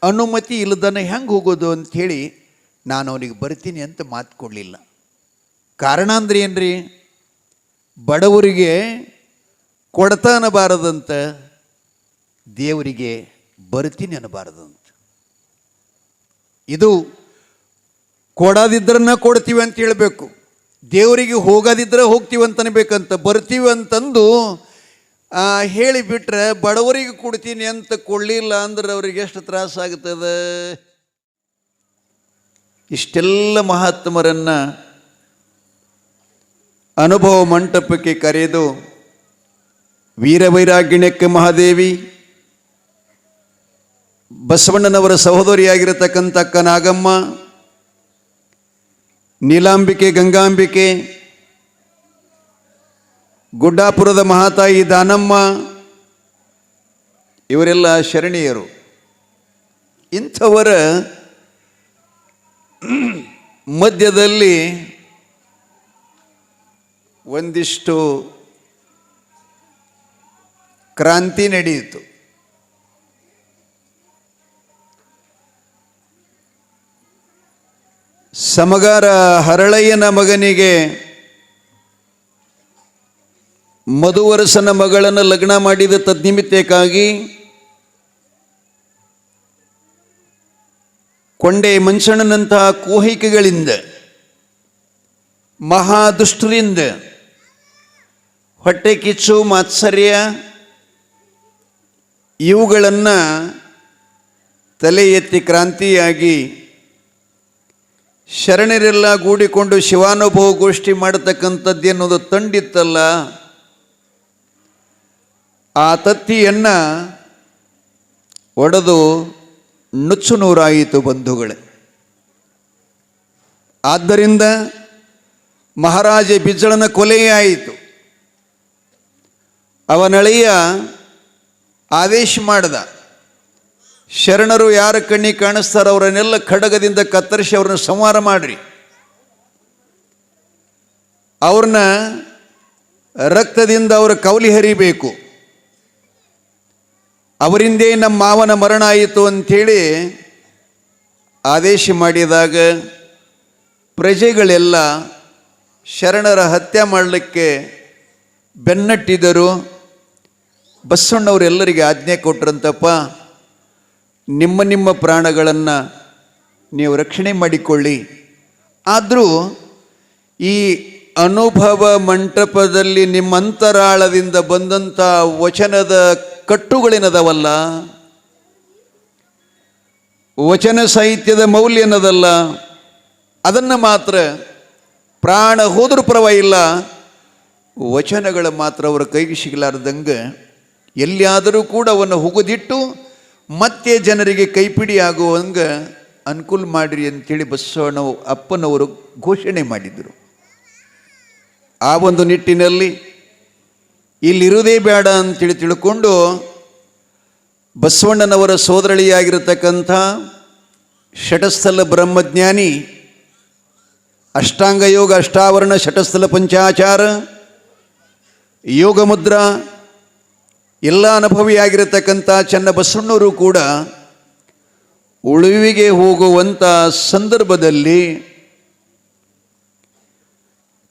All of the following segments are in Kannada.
ಅನುಮತಿ ಇಲ್ಲದನ್ನ ಹೆಂಗೆ ಹೋಗೋದು ಅಂಥೇಳಿ ನಾನು ಅವನಿಗೆ ಬರ್ತೀನಿ ಅಂತ ಮಾತು ಕೊಡಲಿಲ್ಲ. ಕಾರಣ ಅಂದ್ರೆ ಏನ್ರಿ, ಬಡವರಿಗೆ ಕೊಡ್ತಾ ಅನ್ನಬಾರದಂತ, ದೇವರಿಗೆ ಬರ್ತೀನಿ ಅನ್ನಬಾರದಂತ. ಇದು ಕೊಡದಿದ್ರನ್ನ ಕೊಡ್ತೀವಿ ಅಂತ ಹೇಳಬೇಕು, ದೇವರಿಗೆ ಹೋಗೋದಿದ್ರೆ ಹೋಗ್ತೀವಿ ಅಂತ ಅನ್ಬೇಕಂತ. ಬರ್ತೀವಿ ಅಂತಂದು ಹೇಳಿಬಿಟ್ರೆ ಬಡವರಿಗೆ ಕೊಡ್ತೀನಿ ಅಂತ ಕೊಡಲಿಲ್ಲ ಅಂದ್ರೆ ಅವ್ರಿಗೆ ಎಷ್ಟು ತ್ರಾಸಾಗ್ತದೆ. ಇಷ್ಟೆಲ್ಲ ಮಹಾತ್ಮರನ್ನು ಅನುಭವ ಮಂಟಪಕ್ಕೆ ಕರೆದು ವೀರವೈರಾಗ್ಯಣ್ಯಕ್ಕೆ ಮಹಾದೇವಿ, ಬಸವಣ್ಣನವರ ಸಹೋದರಿಯಾಗಿರತಕ್ಕಂಥ ಅಕ್ಕ ನಾಗಮ್ಮ, ನೀಲಾಂಬಿಕೆ, ಗಂಗಾಂಬಿಕೆ, ಗುಡ್ಡಾಪುರದ ಮಹಾತಾಯಿ ದಾನಮ್ಮ, ಇವರೆಲ್ಲ ಶರಣೀಯರು. ಇಂಥವರ ಮಧ್ಯದಲ್ಲಿ ಒಂದಿಷ್ಟು ಕ್ರಾಂತಿ ನಡೆಯಿತು. ಸಮಗಾರ ಹರಳಯ್ಯನ ಮಗನಿಗೆ ಮಧುವರಸನ ಮಗಳನ್ನು ಲಗ್ನ ಮಾಡಿದ ತದ್ನಿಮಿತ್ತಕ್ಕಾಗಿ ಕೊಂಡೆ ಮಂಚಣ್ಣನಂತಹ ಕೋಹಿಕೆಗಳಿಂದ, ಮಹಾದುಷ್ಟರಿಂದ ಹೊಟ್ಟೆ ಕಿಚ್ಚು, ಮಾತ್ಸರ್ಯ ಇವುಗಳನ್ನು ತಲೆ ಎತ್ತಿ ಕ್ರಾಂತಿಯಾಗಿ ಶರಣರೆಲ್ಲ ಗೂಡಿಕೊಂಡು ಶಿವಾನುಭವ ಗೋಷ್ಠಿ ಮಾಡತಕ್ಕಂಥದ್ದು ಅನ್ನೋದು ತಂಡಿತ್ತಲ್ಲ, ಆ ತತ್ತಿಯನ್ನು ಒಡೆದು ನುಚ್ಚು ನೂರಾಯಿತು ಬಂಧುಗಳೇ. ಆದ್ದರಿಂದ ಮಹಾರಾಜ ಬಿಜ್ಜಳನ ಕೊಲೆಯಾಯಿತು. ಅವನಳೆಯ ಆದೇಶ ಮಾಡಿದ, ಶರಣರು ಯಾರ ಕಣ್ಣಿಗೆ ಕಾಣಿಸ್ತಾರೋ ಅವರನ್ನೆಲ್ಲ ಖಡ್ಗದಿಂದ ಕತ್ತರಿಸಿ ಅವ್ರನ್ನ ಸಂಹಾರ ಮಾಡ್ರಿ, ಅವ್ರನ್ನ ರಕ್ತದಿಂದ ಅವರ ಕೌಲಿ ಹರಿಬೇಕು, ಅವರಿಂದೇ ನಮ್ಮ ಮಾವನ ಮರಣ ಆಯಿತು ಅಂಥೇಳಿ ಆದೇಶ ಮಾಡಿದಾಗ ಪ್ರಜೆಗಳೆಲ್ಲ ಶರಣರ ಹತ್ಯೆ ಮಾಡಲಿಕ್ಕೆ ಬೆನ್ನಟ್ಟಿದರು. ಬಸವಣ್ಣವರೆಲ್ಲರಿಗೆ ಆಜ್ಞೆ ಕೊಟ್ರಂತಪ್ಪ, ನಿಮ್ಮ ನಿಮ್ಮ ಪ್ರಾಣಗಳನ್ನು ನೀವು ರಕ್ಷಣೆ ಮಾಡಿಕೊಳ್ಳಿ. ಆದರೂ ಈ ಅನುಭವ ಮಂಟಪದಲ್ಲಿ ನಿಮ್ಮ ಅಂತರಾಳದಿಂದ ಬಂದಂಥ ವಚನದ ಕಟ್ಟುಗಳೇನದವಲ್ಲ, ವಚನ ಸಾಹಿತ್ಯದ ಮೌಲ್ಯ ಏನದಲ್ಲ, ಅದನ್ನು ಮಾತ್ರ ಪ್ರಾಣ ಹೋದರೂ ಪರವಾಗಿಲ್ಲ, ವಚನಗಳ ಮಾತ್ರ ಅವರ ಕೈಗೆ ಸಿಗಲಾರ್ದಂಗೆ ಎಲ್ಲಿಯಾದರೂ ಕೂಡ ಅವನ್ನು ಹುಗುದಿಟ್ಟು ಮತ್ತೆ ಜನರಿಗೆ ಕೈಪಿಡಿ ಆಗುವಂಗೆ ಅನುಕೂಲ ಮಾಡಿರಿ ಅಂತೇಳಿ ಬಸವಣ್ಣ ಅಪ್ಪನವರು ಘೋಷಣೆ ಮಾಡಿದರು. ಆ ಒಂದು ನಿಟ್ಟಿನಲ್ಲಿ ಇಲ್ಲಿರುವುದೇ ಬೇಡ ಅಂತೇಳಿ ತಿಳ್ಕೊಂಡು ಬಸವಣ್ಣನವರ ಸೋದರಳಿಯಾಗಿರತಕ್ಕಂಥ ಷಟಸ್ಥಲ ಬ್ರಹ್ಮಜ್ಞಾನಿ, ಅಷ್ಟಾಂಗ ಯೋಗ, ಅಷ್ಟಾವರಣ, ಷಟಸ್ಥಲ ಪಂಚಾಚಾರ, ಯೋಗ ಮುದ್ರಾ ಎಲ್ಲ ಅನುಭವಿಯಾಗಿರತಕ್ಕಂಥ ಚನ್ನ ಬಸವಣ್ಣವರು ಕೂಡ ಉಳುವಿಗೆ ಹೋಗುವಂಥ ಸಂದರ್ಭದಲ್ಲಿ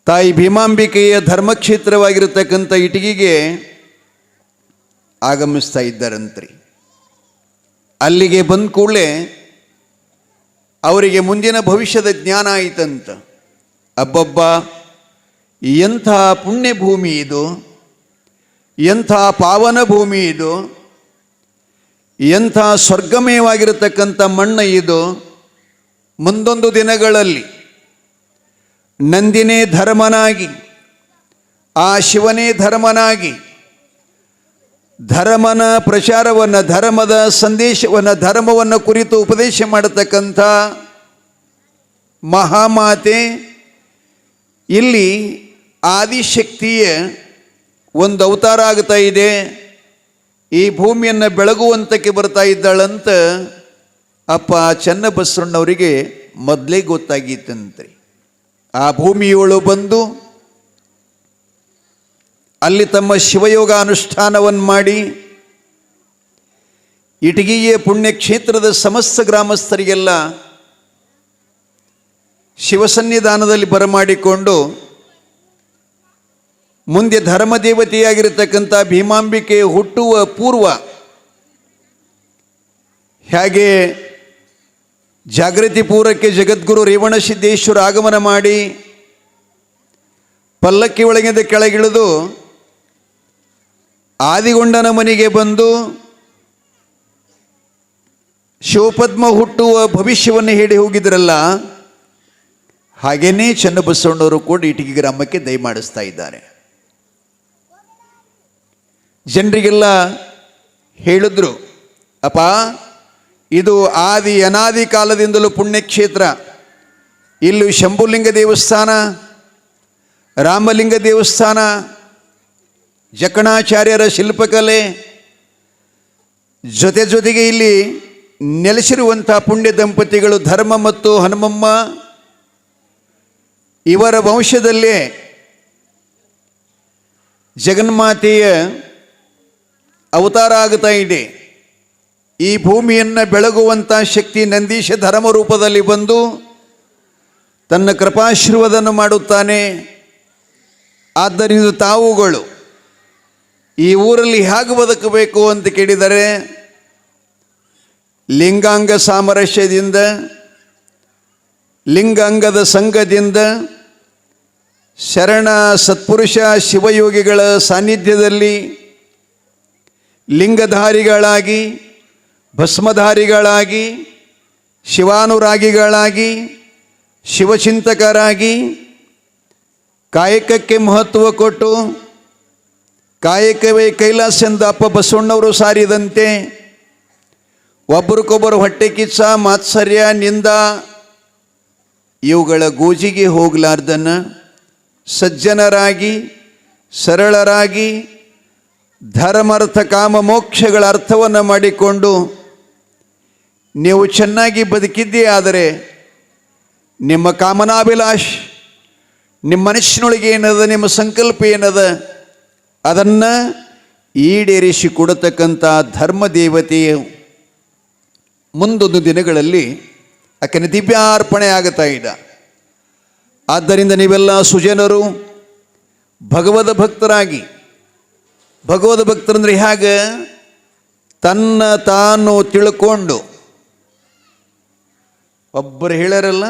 ತಾಯಿ ಭೀಮಾಂಬಿಕೆಯ ಧರ್ಮಕ್ಷೇತ್ರವಾಗಿರತಕ್ಕಂಥ ಇಟಗಿಗೆ ಆಗಮಿಸ್ತಾ ಇದ್ದಾರಂತ್ರಿ. ಅಲ್ಲಿಗೆ ಬಂದ ಕೂಡಲೇ ಅವರಿಗೆ ಮುಂದಿನ ಭವಿಷ್ಯದ ಜ್ಞಾನ ಆಯಿತಂತ. ಅಬ್ಬಬ್ಬ, ಎಂಥ ಪುಣ್ಯ ಭೂಮಿ ಇದು, ಎಂಥ ಪಾವನ ಭೂಮಿ ಇದು, ಎಂಥ ಸ್ವರ್ಗಮಯವಾಗಿರತಕ್ಕಂಥ ಮಣ್ಣು ಇದು. ಮುಂದೊಂದು ದಿನಗಳಲ್ಲಿ ನಂದಿನೇ ಧರ್ಮನಾಗಿ, ಆ ಶಿವನೇ ಧರ್ಮನಾಗಿ ಧರ್ಮನ ಪ್ರಚಾರವನ್ನು, ಧರ್ಮದ ಸಂದೇಶವನ್ನು, ಧರ್ಮವನ್ನು ಕುರಿತು ಉಪದೇಶ ಮಾಡತಕ್ಕಂಥ ಮಹಾಮಾತೆ ಇಲ್ಲಿ ಆದಿಶಕ್ತಿಯ ಒಂದು ಅವತಾರ ಆಗ್ತಾ ಇದೆ, ಈ ಭೂಮಿಯನ್ನು ಬೆಳಗುವಂತಕ್ಕೆ ಬರ್ತಾ ಇದ್ದಾಳಂತ ಅಪ್ಪ ಚನ್ನಬಸವಣ್ಣವರಿಗೆ ಮೊದಲೇ ಗೊತ್ತಾಗಿತ್ತಂತ್ರಿ. ಆ ಭೂಮಿಯೋಳು ಬಂದು ಅಲ್ಲಿ ತಮ್ಮ ಶಿವಯೋಗ ಅನುಷ್ಠಾನವನ್ನು ಮಾಡಿ ಇಟಗಿಯ ಪುಣ್ಯಕ್ಷೇತ್ರದ ಸಮಸ್ತ ಗ್ರಾಮಸ್ಥರಿಗೆಲ್ಲ ಶಿವಸನ್ನಿಧಾನದಲ್ಲಿ ಬರಮಾಡಿಕೊಂಡು ಮುಂದೆ ಧರ್ಮದೇವತೆಯಾಗಿರತಕ್ಕಂಥ ಭೀಮಾಂಬಿಕೆ ಹುಟ್ಟುವ ಪೂರ್ವ ಹೇಗೆ ಜಾಗೃತಿ ಪೂರ್ವಕ್ಕೆ ಜಗದ್ಗುರು ರೇವಣಸಿದ್ದೇಶ್ವರ ಆಗಮನ ಮಾಡಿ ಪಲ್ಲಕ್ಕಿ ಒಳಗಿಂದ ಕೆಳಗಿಳಿದು ಆದಿಗೊಂಡನ ಮನೆಗೆ ಬಂದು ಶಿವಪದ್ಮ ಹುಟ್ಟುವ ಭವಿಷ್ಯವನ್ನು ಹೇಳಿ ಹೋಗಿದ್ರಲ್ಲ, ಹಾಗೇನೇ ಚನ್ನಬಸವಣ್ಣವರು ಕೂಡ ಇಟಗಿ ಗ್ರಾಮಕ್ಕೆ ದಯಮಾಡಿಸ್ತಾ ಇದ್ದಾರೆ. ಜನರಿಗೆಲ್ಲ ಹೇಳಿದ್ರು, ಅಪ್ಪ ಇದು ಆದಿ ಅನಾದಿ ಕಾಲದಿಂದಲೂ ಪುಣ್ಯಕ್ಷೇತ್ರ. ಇಲ್ಲಿ ಶಂಭುಲಿಂಗ ದೇವಸ್ಥಾನ, ರಾಮಲಿಂಗ ದೇವಸ್ಥಾನ, ಜಕಣಾಚಾರ್ಯರ ಶಿಲ್ಪಕಲೆ ಜೊತೆಗೆ ಇಲ್ಲಿ ನೆಲೆಸಿರುವಂಥ ಪುಣ್ಯ ದಂಪತಿಗಳು ಧರ್ಮ ಮತ್ತು ಹನುಮಮ್ಮ, ಇವರ ವಂಶದಲ್ಲೇ ಜಗನ್ಮಾತೆಯ ಅವತಾರ ಆಗುತ್ತಾ ಇದೆ. ಈ ಭೂಮಿಯನ್ನು ಬೆಳಗುವಂಥ ಶಕ್ತಿ ನಂದೀಶ ಧರ್ಮ ರೂಪದಲ್ಲಿ ಬಂದು ತನ್ನ ಕೃಪಾಶೀರ್ವಾದವನ್ನು ಮಾಡುತ್ತಾನೆ. ಆದ್ದರಿಂದ ತಾವುಗಳು ಈ ಊರಲ್ಲಿ ಹೇಗೆ ಬದುಕಬೇಕು ಅಂತ ಕೇಳಿದರೆ, ಲಿಂಗಾಂಗ ಸಾಮರಸ್ಯದಿಂದ, ಲಿಂಗಾಂಗದ ಸಂಘದಿಂದ, ಶರಣ ಸತ್ಪುರುಷ ಶಿವಯೋಗಿಗಳ ಸಾನ್ನಿಧ್ಯದಲ್ಲಿ ಲಿಂಗಧಾರಿಗಳಾಗಿ, ಭಸ್ಮಧಾರಿಗಳಾಗಿ, ಶಿವಾನುರಾಗಿಗಳಾಗಿ, ಶಿವಚಿಂತಕರಾಗಿ ಕಾಯಕಕ್ಕೆ ಮಹತ್ವ ಕೊಟ್ಟು, ಕಾಯಕವೇ ಕೈಲಾಸ ಎಂದು ಅಪ್ಪ ಬಸವಣ್ಣವರು ಸಾರಿದಂತೆ ಒಬ್ಬರಿಗೊಬ್ಬರು ಹೊಟ್ಟೆ ಕಿಚ್ಚ, ಮಾತ್ಸರ್ಯ, ನಿಂದ ಇವುಗಳ ಗೋಜಿಗೆ ಹೋಗಲಾರ್ದನ್ನ ಸಜ್ಜನರಾಗಿ, ಸರಳರಾಗಿ, ಧರ್ಮಾರ್ಥ ಕಾಮ ಮೋಕ್ಷಗಳ ಅರ್ಥವನ್ನು ಮಾಡಿಕೊಂಡು ನೀವು ಚೆನ್ನಾಗಿ ಬದುಕಿದ್ದೇ ಆದರೆ ನಿಮ್ಮ ಕಾಮನಾಭಿಲಾಷ್, ನಿಮ್ಮ ಮನಸ್ಸಿನೊಳಗೆ ಏನದ, ನಿಮ್ಮ ಸಂಕಲ್ಪ ಏನದ, ಅದನ್ನು ಈಡೇರಿಸಿ ಕೊಡತಕ್ಕಂಥ ಧರ್ಮದೇವತೆಯು ಮುಂದೊಂದು ದಿನಗಳಲ್ಲಿ ಆಕೆನ ದಿವ್ಯಾರ್ಪಣೆ ಆಗುತ್ತಾ ಇದೆ. ಆದ್ದರಿಂದ ನೀವೆಲ್ಲ ಸುಜನರು ಭಗವದ್ ಭಕ್ತರಾಗಿ, ಭಗವದ್ ಭಕ್ತರಂದ್ರೆ ಹೇಗೆ ತನ್ನ ತಾನು ತಿಳ್ಕೊಂಡು, ಒಬ್ಬರು ಹೇಳ್ಯಾರಲ್ಲ,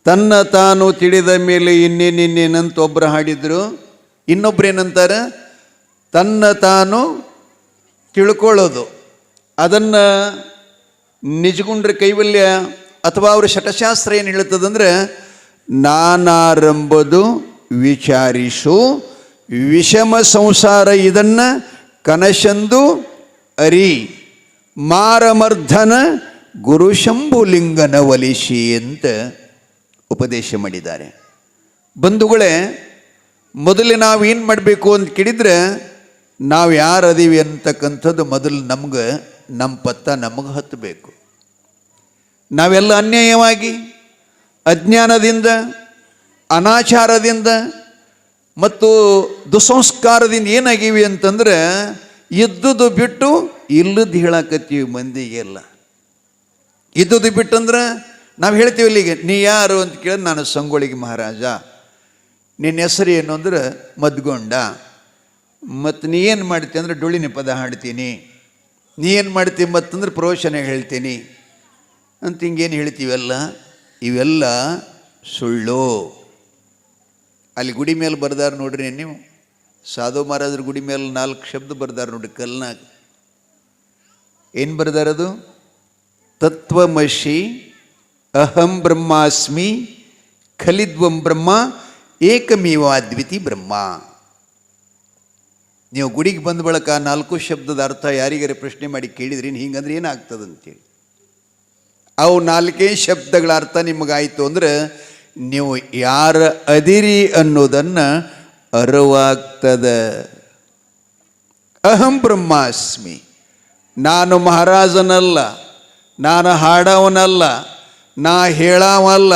ತನ್ನ ತಾನು ತಿಳಿದ ಮೇಲೆ ಇನ್ನೇನಂತ ಒಬ್ಬರು ಹಾಡಿದ್ರು, ಇನ್ನೊಬ್ರು ಏನಂತಾರೆ, ತನ್ನ ತಾನು ತಿಳ್ಕೊಳ್ಳೋದು. ಅದನ್ನು ನಿಜಗುಂಡ್ರ ಕೈವಲ್ಯ ಅಥವಾ ಅವರ ಶಟಶಾಸ್ತ್ರ ಏನು ಹೇಳ್ತದಂದ್ರೆ, ನಾನಾರಂಬದು ವಿಚಾರಿಸು ವಿಷಮ ಸಂಸಾರ ಇದನ್ನು ಕನಶಂದು ಅರಿ ಮಾರಮರ್ಧನ ಗುರು ಶಂಭುಲಿಂಗನ ಒಲಿಸಿ ಅಂತ ಉಪದೇಶ ಮಾಡಿದ್ದಾರೆ. ಬಂಧುಗಳೇ, ಮೊದಲೇ ನಾವು ಏನು ಮಾಡಬೇಕು ಅಂತ ಕೇಳಿದರೆ, ನಾವು ಯಾರು ಅದೀವಿ ಅಂತಕ್ಕಂಥದ್ದು ಮೊದಲು ನಮ್ಮ ಪತ್ತ ನಮಗೆ ಹತ್ತಬೇಕು. ನಾವೆಲ್ಲ ಅನ್ಯಾಯವಾಗಿ, ಅಜ್ಞಾನದಿಂದ, ಅನಾಚಾರದಿಂದ ಮತ್ತು ದುಸಂಸ್ಕಾರದಿಂದ ಏನಾಗೀವಿ ಅಂತಂದ್ರೆ, ಇದ್ದುದು ಬಿಟ್ಟು ಇಲ್ಲದ್ದು ಹೇಳಕತ್ತೀವಿ ಮಂದಿಗೆಲ್ಲ. ಇದ್ದುದು ಬಿಟ್ಟಂದ್ರೆ ನಾವು ಹೇಳ್ತೀವಿ ಇಲ್ಲಿಗೆ, ನೀ ಯಾರು ಅಂತ ಕೇಳಿದ್ರೆ, ನಾನು ಸಂಗೊಳ್ಳಿಗೆ ಮಹಾರಾಜ. ನಿನ್ನ ಹೆಸರು ಏನು ಅಂದ್ರೆ ಮದ್ಗೊಂಡ. ಮತ್ತು ನೀ ಏನು ಮಾಡ್ತೀನಿ ಅಂದರೆ ಡೊಳ್ಳಿನ ಪದ ಹಾಡ್ತೀನಿ. ನೀ ಏನು ಮಾಡ್ತೀವಿ ಮತ್ತಂದ್ರೆ ಪ್ರವಚನ ಹೇಳ್ತೀನಿ ಅಂತ ಹಿಂಗೇನು ಹೇಳ್ತೀವಲ್ಲ, ಇವೆಲ್ಲ ಸುಳ್ಳು. ಅಲ್ಲಿ ಗುಡಿ ಮೇಲೆ ಬರ್ದಾರ ನೋಡ್ರಿ ನೀವು, ಸಾಧು ಮಹಾರಾಜರ ಗುಡಿ ಮೇಲೆ 4 ಶಬ್ದ ಬರ್ದಾರ ನೋಡ್ರಿ ಕಲ್ನಾಗ. ಏನು ಬರ್ದಾರದು? ತತ್ವಮಶಿ ಅಹಂ ಬ್ರಹ್ಮಾಸ್ಮಿ ಖಲಿದ್ವಂ ಬ್ರಹ್ಮ ಏಕಮೇವಾದ್ವಿತಿ ಬ್ರಹ್ಮ. ನೀವು ಗುಡಿಗೆ ಬಂದ ಬಳಕ 4 ಶಬ್ದದ ಅರ್ಥ ಯಾರಿಗಾರೆ ಪ್ರಶ್ನೆ ಮಾಡಿ ಕೇಳಿದ್ರಿ, ಹಿಂಗಂದ್ರೆ ಏನಾಗ್ತದಂತೇಳಿ, ಅವು 4 ಶಬ್ದಗಳ ಅರ್ಥ ನಿಮಗಾಯಿತು ಅಂದ್ರೆ ನೀವು ಯಾರ ಅದಿರಿ ಅನ್ನೋದನ್ನು ಅರಿವಾಗ್ತದೆ. ಅಹಂ ಬ್ರಹ್ಮಾಸ್ಮಿ, ನಾನು ಮಹಾರಾಜನಲ್ಲ, ನಾನು ಹಾಡವನಲ್ಲ, ನಾ ಹೇಳವಲ್ಲ,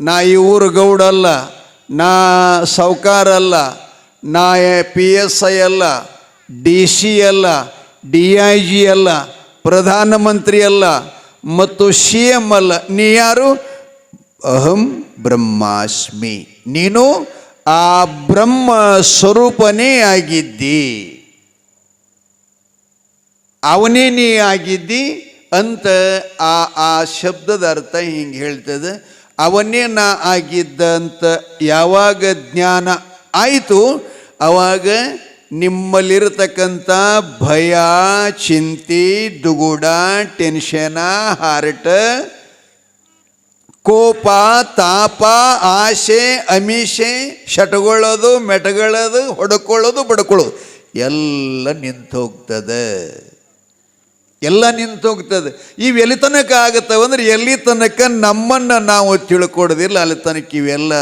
ನಾ ಈ ಊರು ಗೌಡಲ್ಲ, ನಾ ಸಾವ್ಕಾರಲ್ಲ, ನಾ PSI ಅಲ್ಲ, DC ಅಲ್ಲ, DIG ಅಲ್ಲ, ಪ್ರಧಾನಮಂತ್ರಿ ಅಲ್ಲ ಮತ್ತು CM ಅಲ್ಲ. ನೀ ಯಾರು? ಅಹಂ ಬ್ರಹ್ಮಾಸ್ಮಿ. ನೀನು ಆ ಬ್ರಹ್ಮ ಸ್ವರೂಪನೇ ಆಗಿದ್ದಿ, ಅವನೇ ನೀ ಆಗಿದ್ದಿ ಅಂತ ಆ ಶಬ್ದದ ಅರ್ಥ ಹಿಂಗೆ ಹೇಳ್ತದೆ. ಅವನೇ ನಾ ಆಗಿದ್ದ ಅಂತ ಯಾವಾಗ ಜ್ಞಾನ ಆಯಿತು, ಆವಾಗ ನಿಮ್ಮಲ್ಲಿರತಕ್ಕಂಥ ಭಯ, ಚಿಂತೆ, ದುಗುಡ, ಟೆನ್ಷನ, ಹಾರ್ಟ್, ಕೋಪ, ತಾಪ, ಆಸೆ, ಅಮಿಷೆ, ಶಟಗೊಳ್ಳೋದು, ಮೆಟಗೊಳ್ಳೋದು, ಹೊಡ್ಕೊಳ್ಳೋದು, ಬಡ್ಕೊಳ್ಳೋದು ಎಲ್ಲ ನಿಂತೋಗ್ತದೆ. ಎಲ್ಲ ನಿಂತೋಗ್ತದೆ. ಇವೆಲ್ಲಿ ತನಕ ಆಗತ್ತವಂದ್ರೆ ಎಲ್ಲಿ ತನಕ ನಮ್ಮನ್ನು ನಾವು ತಿಳ್ಕೊಡೋದಿಲ್ಲ ಅಲ್ಲಿ ತನಕ ಇವೆಲ್ಲ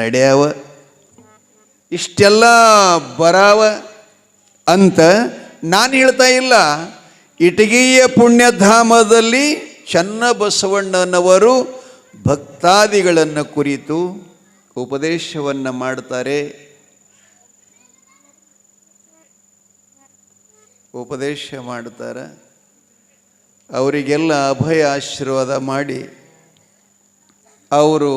ನಡೆಯವ, ಇಷ್ಟೆಲ್ಲ ಬರಾವ ಅಂತ ನಾನು ಹೇಳ್ತಾ ಇಲ್ಲ. ಇಟಗಿಯ ಪುಣ್ಯಧಾಮದಲ್ಲಿ ಚನ್ನಬಸವಣ್ಣನವರು ಭಕ್ತಾದಿಗಳನ್ನು ಕುರಿತು ಉಪದೇಶವನ್ನು ಮಾಡ್ತಾರೆ. ಉಪದೇಶ ಮಾಡ್ತಾರೆ. ಅವರಿಗೆಲ್ಲ ಅಭಯ ಆಶೀರ್ವಾದ ಮಾಡಿ ಅವರು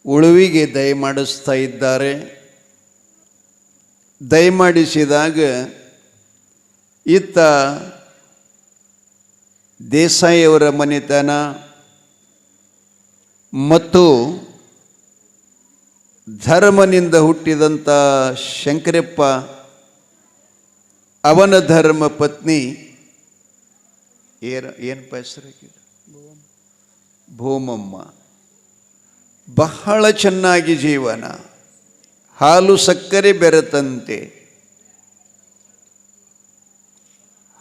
ಉಳುವಿಗೆ ದಯಮಾಡಿಸ್ತಾ ಇದ್ದಾರೆ. ದಯಮಾಡಿಸಿದಾಗ ಇತ್ತ ದೇಸಾಯಿಯವರ ಮನೆತನ ಮತ್ತು ಧರ್ಮನಿಂದ ಹುಟ್ಟಿದಂಥ ಶಂಕರಪ್ಪ, ಅವನ ಧರ್ಮ ಪತ್ನಿ ಏನಪ್ಪ ಹೆಸರಾಗಿದೆ, ಭೂಮಮ್ಮ, ಬಹಳ ಚೆನ್ನಾಗಿ ಜೀವನ, ಹಾಲು ಸಕ್ಕರೆ ಬೆರೆತಂತೆ,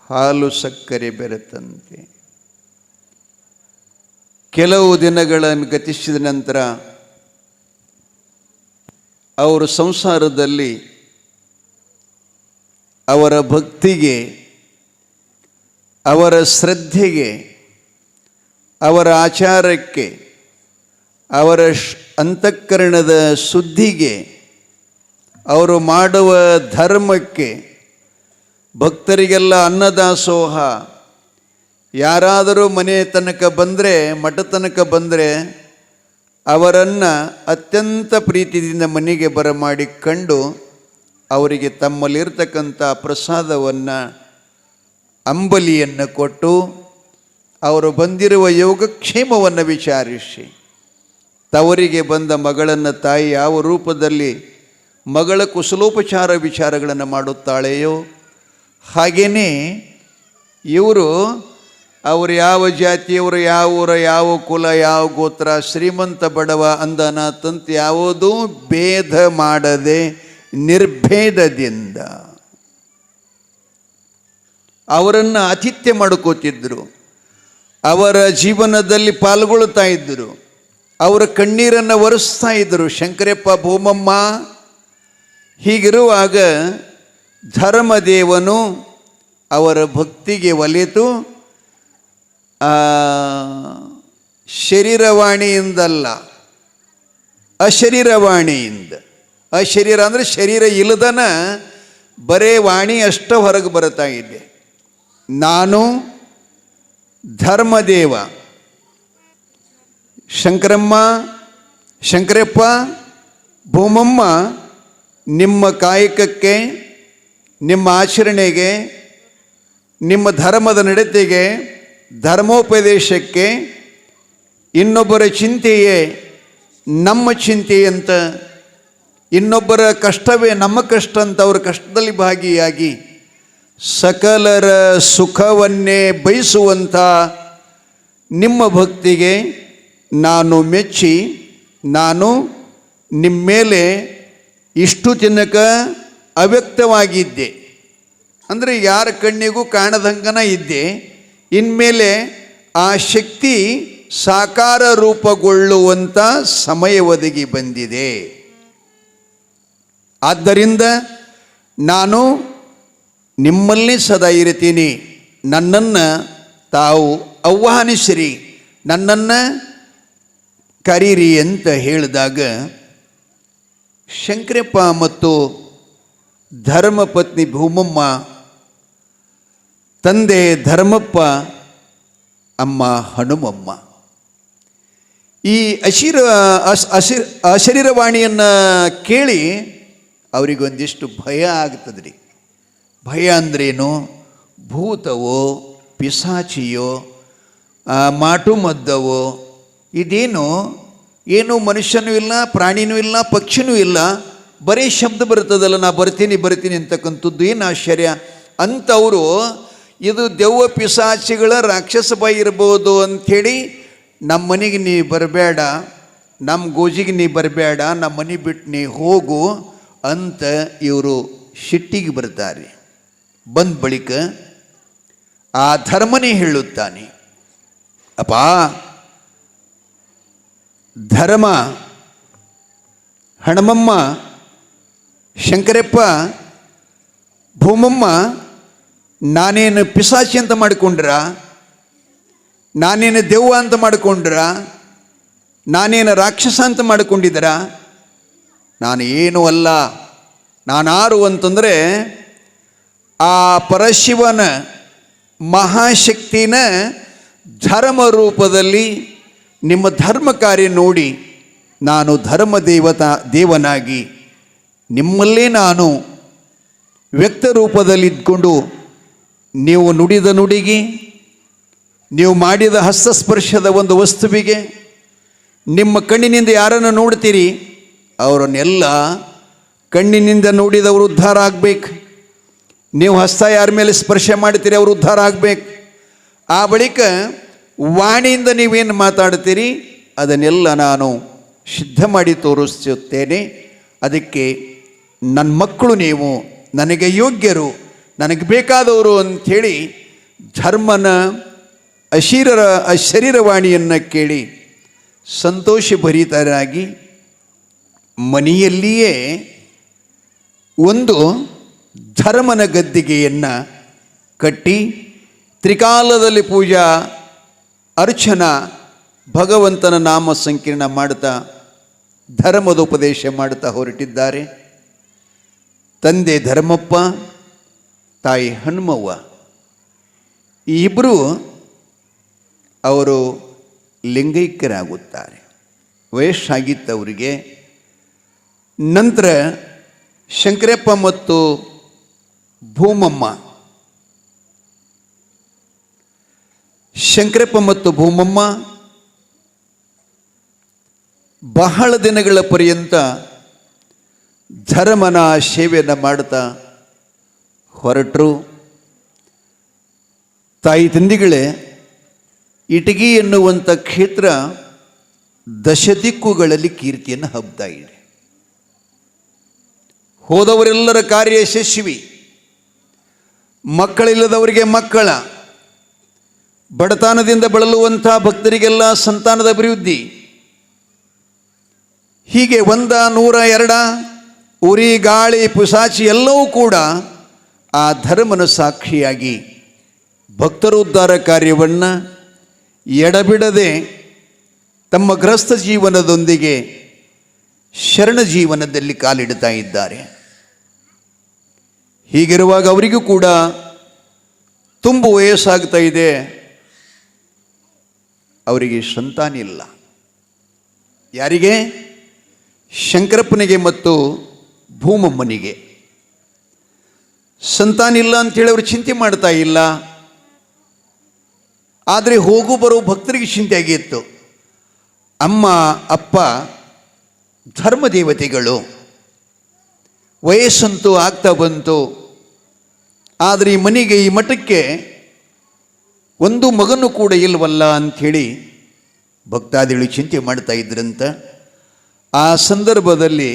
ಹಾಲು ಸಕ್ಕರೆ ಬೆರೆತಂತೆ. ಕೆಲವು ದಿನಗಳನ್ನು ಗತಿಸಿದ ನಂತರ ಅವರು ಸಂಸಾರದಲ್ಲಿ ಅವರ ಭಕ್ತಿಗೆ, ಅವರ ಶ್ರದ್ಧೆಗೆ, ಅವರ ಆಚಾರಕ್ಕೆ, ಅವರ ಅಂತಃಕರಣದ ಶುದ್ಧಿಗೆ, ಅವರು ಮಾಡುವ ಧರ್ಮಕ್ಕೆ, ಭಕ್ತರಿಗೆಲ್ಲ ಅನ್ನದಾಸೋಹ, ಯಾರಾದರೂ ಮನೆ ತನಕ ಬಂದರೆ, ಮಠ ತನಕ ಬಂದರೆ ಅವರನ್ನು ಅತ್ಯಂತ ಪ್ರೀತಿಯಿಂದ ಮನೆಗೆ ಬರಮಾಡಿ ಕಂಡು ಅವರಿಗೆ ತಮ್ಮಲ್ಲಿರ್ತಕ್ಕಂಥ ಪ್ರಸಾದವನ್ನು, ಅಂಬಲಿಯನ್ನು ಕೊಟ್ಟು ಅವರು ಬಂದಿರುವ ಯೋಗಕ್ಷೇಮವನ್ನು ವಿಚಾರಿಸಿ, ತವರಿಗೆ ಬಂದ ಮಗಳನ್ನು ತಾಯಿ ಯಾವ ರೂಪದಲ್ಲಿ ಮಗಳ ಕುಶಲೋಪಚಾರ ವಿಚಾರಗಳನ್ನು ಮಾಡುತ್ತಾಳೆಯೋ ಹಾಗೆಯೇ ಇವರು ಅವರು ಯಾವ ಜಾತಿಯವರು, ಯಾವ ಊರ, ಯಾವ ಕುಲ, ಯಾವ ಗೋತ್ರ, ಶ್ರೀಮಂತ ಬಡವ ಅಂದನ ತಂತು ಯಾವುದೂ ಭೇದ ಮಾಡದೆ ನಿರ್ಭೇದದಿಂದ ಅವರನ್ನು ಆತಿಥ್ಯ ಮಾಡ್ಕೋತಿದ್ದರು. ಅವರ ಜೀವನದಲ್ಲಿ ಪಾಲ್ಗೊಳ್ತಾ ಇದ್ದರು. ಅವರ ಕಣ್ಣೀರನ್ನು ಒರೆಸ್ತಾ ಇದ್ದರು ಶಂಕರಪ್ಪ, ಭೂಮಮ್ಮ. ಹೀಗಿರುವಾಗ ಧರ್ಮದೇವನು ಅವರ ಭಕ್ತಿಗೆ ಒಲಿತು ಶರೀರವಾಣಿಯಿಂದಲ್ಲ, ಅಶರೀರವಾಣಿಯಿಂದ. ಅಶರೀರ ಅಂದರೆ ಶರೀರ ಇಲ್ಲದನ ಬರೇ ವಾಣಿ ಅಷ್ಟು ಹೊರಗೆ ಬರ್ತಾ ಇದ್ದೆ. ನಾನು ಧರ್ಮದೇವ ಶಂಕರಮ್ಮ, ಶಂಕರಪ್ಪ, ಭೂಮಮ್ಮ ನಿಮ್ಮ ಕಾಯಕಕ್ಕೆ, ನಿಮ್ಮ ಆಚರಣೆಗೆ, ನಿಮ್ಮ ಧರ್ಮದ ನಡತೆಗೆ, ಧರ್ಮೋಪದೇಶಕ್ಕೆ, ಇನ್ನೊಬ್ಬರ ಚಿಂತೆಯೇ ನಮ್ಮ ಚಿಂತೆಯಂತ, ಇನ್ನೊಬ್ಬರ ಕಷ್ಟವೇ ನಮ್ಮ ಕಷ್ಟ ಅಂತ ಅವ್ರ ಕಷ್ಟದಲ್ಲಿ ಭಾಗಿಯಾಗಿ ಸಕಲರ ಸುಖವನ್ನೇ ಬಯಸುವಂಥ ನಿಮ್ಮ ಭಕ್ತಿಗೆ ನಾನು ಮೆಚ್ಚಿ, ನಾನು ನಿಮ್ಮ ಮೇಲೆ ಇಷ್ಟು ತನಕ ಅವ್ಯಕ್ತವಾಗಿದ್ದೆ, ಅಂದರೆ ಯಾರ ಕಣ್ಣಿಗೂ ಕಾಣದಂಗನ ಇದ್ದೆ. ಇನ್ಮೇಲೆ ಆ ಶಕ್ತಿ ಸಾಕಾರ ರೂಪಗೊಳ್ಳುವಂಥ ಸಮಯ ಒದಗಿ ಬಂದಿದೆ. ಆದ್ದರಿಂದ ನಾನು ನಿಮ್ಮಲ್ಲಿ ಸದಾ ಇರ್ತೀನಿ, ನನ್ನನ್ನು ತಾವು ಆಹ್ವಾನಿಸಿರಿ, ನನ್ನನ್ನು ಕರೀರಿ ಅಂತ ಹೇಳಿದಾಗ ಶಂಕರಪ್ಪ ಮತ್ತು ಧರ್ಮಪತ್ನಿ ಭೂಮಮ್ಮ ತಂದೆ ಧರ್ಮಪ್ಪ, ಅಮ್ಮ ಹನುಮಮ್ಮ. ಈ ಅಶರೀರವಾಣಿಯನ್ನು ಕೇಳಿ ಅವರಿಗೊಂದಿಷ್ಟು ಭಯ ಆಗ್ತದ್ರಿ. ಭಯ ಅಂದ್ರೇನು? ಭೂತವೋ, ಪಿಸಾಚಿಯೋ, ಮಾಟು ಮದ್ದವೋ, ಇದೇನು? ಏನು ಮನುಷ್ಯನೂ ಇಲ್ಲ, ಪ್ರಾಣಿನೂ ಇಲ್ಲ, ಪಕ್ಷಿನೂ ಇಲ್ಲ, ಬರೀ ಶಬ್ದ ಬರ್ತದಲ್ಲ, ನಾ ಬರ್ತೀನಿ ಅಂತಕ್ಕಂಥದ್ದು ಏನು ಆಶ್ಚರ್ಯ ಅಂಥವರು ಇದು ದೆವ್ವ ಪಿಸಾಚಿಗಳ ರಾಕ್ಷಸ ಬಾಯಿ ಇರ್ಬೋದು ಅಂಥೇಳಿ ನಮ್ಮ ಮನೆಗೆ ನೀ ಬರಬೇಡ, ನಮ್ಮ ಗೋಜಿಗೆ ನೀ ಬರಬೇಡ, ನಮ್ಮ ಮನೆ ಬಿಟ್ಟು ನೀ ಹೋಗು ಅಂತ ಇವರು ಸಿಟ್ಟಿಗೆ ಬರ್ತಾರೆ. ಬಂದ ಬಳಿಕ ಆ ಧರ್ಮನೇ ಹೇಳುತ್ತಾನೆ, ಅಪ್ಪ ಧರ್ಮ, ಹಣಮಮ್ಮ, ಶಂಕರಪ್ಪ, ಭೂಮಮ್ಮ, ನಾನೇನು ಪಿಸಾಚಿ ಅಂತ ಮಾಡಿಕೊಂಡ್ರ? ನಾನೇನು ದೆವ್ವ ಅಂತ ಮಾಡಿಕೊಂಡ್ರ? ನಾನೇನು ರಾಕ್ಷಸ ಅಂತ ಮಾಡಿಕೊಂಡಿದ್ದೀರ? ನಾನು ಏನೂ ಅಲ್ಲ. ನಾನಾರು ಅಂತಂದರೆ ಆ ಪರಶಿವನ ಮಹಾಶಕ್ತಿನ ಧರ್ಮ ರೂಪದಲ್ಲಿ ನಿಮ್ಮ ಧರ್ಮ ಕಾರ್ಯ ನೋಡಿ ನಾನು ಧರ್ಮ ದೇವನಾಗಿ ನಿಮ್ಮಲ್ಲೇ ನಾನು ವ್ಯಕ್ತ ರೂಪದಲ್ಲಿ ಇದ್ಕೊಂಡು ನೀವು ನುಡಿದ ನುಡಿಗೆ, ನೀವು ಮಾಡಿದ ಹಸ್ತಸ್ಪರ್ಶದ ಒಂದು ವಸ್ತುವಿಗೆ, ನಿಮ್ಮ ಕಣ್ಣಿನಿಂದ ಯಾರನ್ನು ನೋಡ್ತೀರಿ ಅವರನ್ನೆಲ್ಲ ಕಣ್ಣಿನಿಂದ ನೋಡಿದವರು ಉದ್ಧಾರ ಆಗಬೇಕು. ನೀವು ಹಸ್ತ ಯಾರ ಮೇಲೆ ಸ್ಪರ್ಶ ಮಾಡ್ತೀರಿ ಅವರು ಉದ್ಧಾರ ಆಗಬೇಕು. ಆ ಬಳಿಕ ವಾಣಿಯಿಂದ ನೀವೇನು ಮಾತಾಡ್ತೀರಿ ಅದನ್ನೆಲ್ಲ ನಾನು ಸಿದ್ಧ ಮಾಡಿ ತೋರಿಸುತ್ತೇನೆ. ಅದಕ್ಕೆ ನನ್ನ ಮಕ್ಕಳು ನೀವು ನನಗೆ ಯೋಗ್ಯರು, ನನಗೆ ಬೇಕಾದವರು ಅಂಥೇಳಿ ಧರ್ಮನ ಅಶರೀರವಾಣಿಯನ್ನು ಕೇಳಿ ಸಂತೋಷಭರಿತರಾಗಿ ಮನೆಯಲ್ಲಿಯೇ ಒಂದು ಧರ್ಮನ ಗದ್ದಿಗೆಯನ್ನು ಕಟ್ಟಿ ತ್ರಿಕಾಲದಲ್ಲಿ ಪೂಜಾ ಅರ್ಚನಾ ಭಗವಂತನ ನಾಮ ಸಂಕೀರ್ಣ ಮಾಡ್ತಾ ಧರ್ಮದ ಉಪದೇಶ ಮಾಡ್ತಾ ಹೊರಟಿದ್ದಾರೆ. ತಂದೆ ಧರ್ಮಪ್ಪ, ತಾಯಿ ಹನುಮವ್ವ, ಈ ಇಬ್ಬರು ಅವರು ಲಿಂಗೈಕ್ಯರಾಗುತ್ತಾರೆ. ವಯಸ್ಸಾಗಿತ್ತವರಿಗೆ. ನಂತರ ಶಂಕರಪ್ಪ ಮತ್ತು ಭೂಮಮ್ಮ, ಬಹಳ ದಿನಗಳ ಪರ್ಯಂತ ಧರ್ಮನ ಸೇವೆಯನ್ನು ಮಾಡ್ತಾ ಹೊರಟರು. ತಾಯಿ ತಂದೆಗಳೇ, ಇಟಗಿ ಎನ್ನುವಂಥ ಕ್ಷೇತ್ರ ದಶದಿಕ್ಕುಗಳಲ್ಲಿ ಕೀರ್ತಿಯನ್ನು ಹಬ್ತಾ ಇದೆ. ಹೋದವರೆಲ್ಲರ ಕಾರ್ಯ ಯಶಸ್ವಿ, ಮಕ್ಕಳಿಲ್ಲದವರಿಗೆ ಮಕ್ಕಳ, ಬಡತನದಿಂದ ಬಳಲುವಂಥ ಭಕ್ತರಿಗೆಲ್ಲ ಸಂತಾನದ ಅಭಿವೃದ್ಧಿ, ಹೀಗೆ 100, 100, 2 ಉರಿ ಗಾಳಿ ಪಿಶಾಚಿ ಎಲ್ಲವೂ ಕೂಡ ಆ ಧರ್ಮನ ಸಾಕ್ಷಿಯಾಗಿ ಭಕ್ತರೋದ್ಧಾರ ಕಾರ್ಯವನ್ನು ಎಡಬಿಡದೆ ತಮ್ಮ ಗೃಹಸ್ಥ ಜೀವನದೊಂದಿಗೆ ಶರಣ ಜೀವನದಲ್ಲಿ ಕಾಲಿಡ್ತಾ ಇದ್ದಾರೆ. ಹೀಗಿರುವಾಗ ಅವರಿಗೂ ಕೂಡ ತುಂಬ ವಯಸ್ಸಾಗ್ತಾ ಇದೆ. ಅವರಿಗೆ ಸಂತಾನ ಇಲ್ಲ. ಯಾರಿಗೆ? ಶಂಕರಪ್ಪನಿಗೆ ಮತ್ತು ಭೂಮಮ್ಮನಿಗೆ ಸಂತಾನ ಇಲ್ಲ ಅಂಥೇಳಿ ಅವರು ಚಿಂತೆ ಮಾಡ್ತಾ ಇಲ್ಲ. ಆದರೆ ಹೋಗು ಬರೋ ಭಕ್ತರಿಗೆ ಚಿಂತೆ ಆಗಿತ್ತು. ಅಮ್ಮ ಅಪ್ಪ ಧರ್ಮದೇವತೆಗಳು, ವಯಸ್ಸಂತೂ ಆಗ್ತಾ ಬಂತು. ಆದರೆ ಈ ಮನೆಗೆ, ಈ ಮಠಕ್ಕೆ ಒಂದು ಮಗನೂ ಕೂಡ ಇಲ್ವಲ್ಲ ಅಂಥೇಳಿ ಭಕ್ತಾದಿಗಳು ಚಿಂತೆ ಮಾಡ್ತಾ ಇದ್ರಂತ. ಆ ಸಂದರ್ಭದಲ್ಲಿ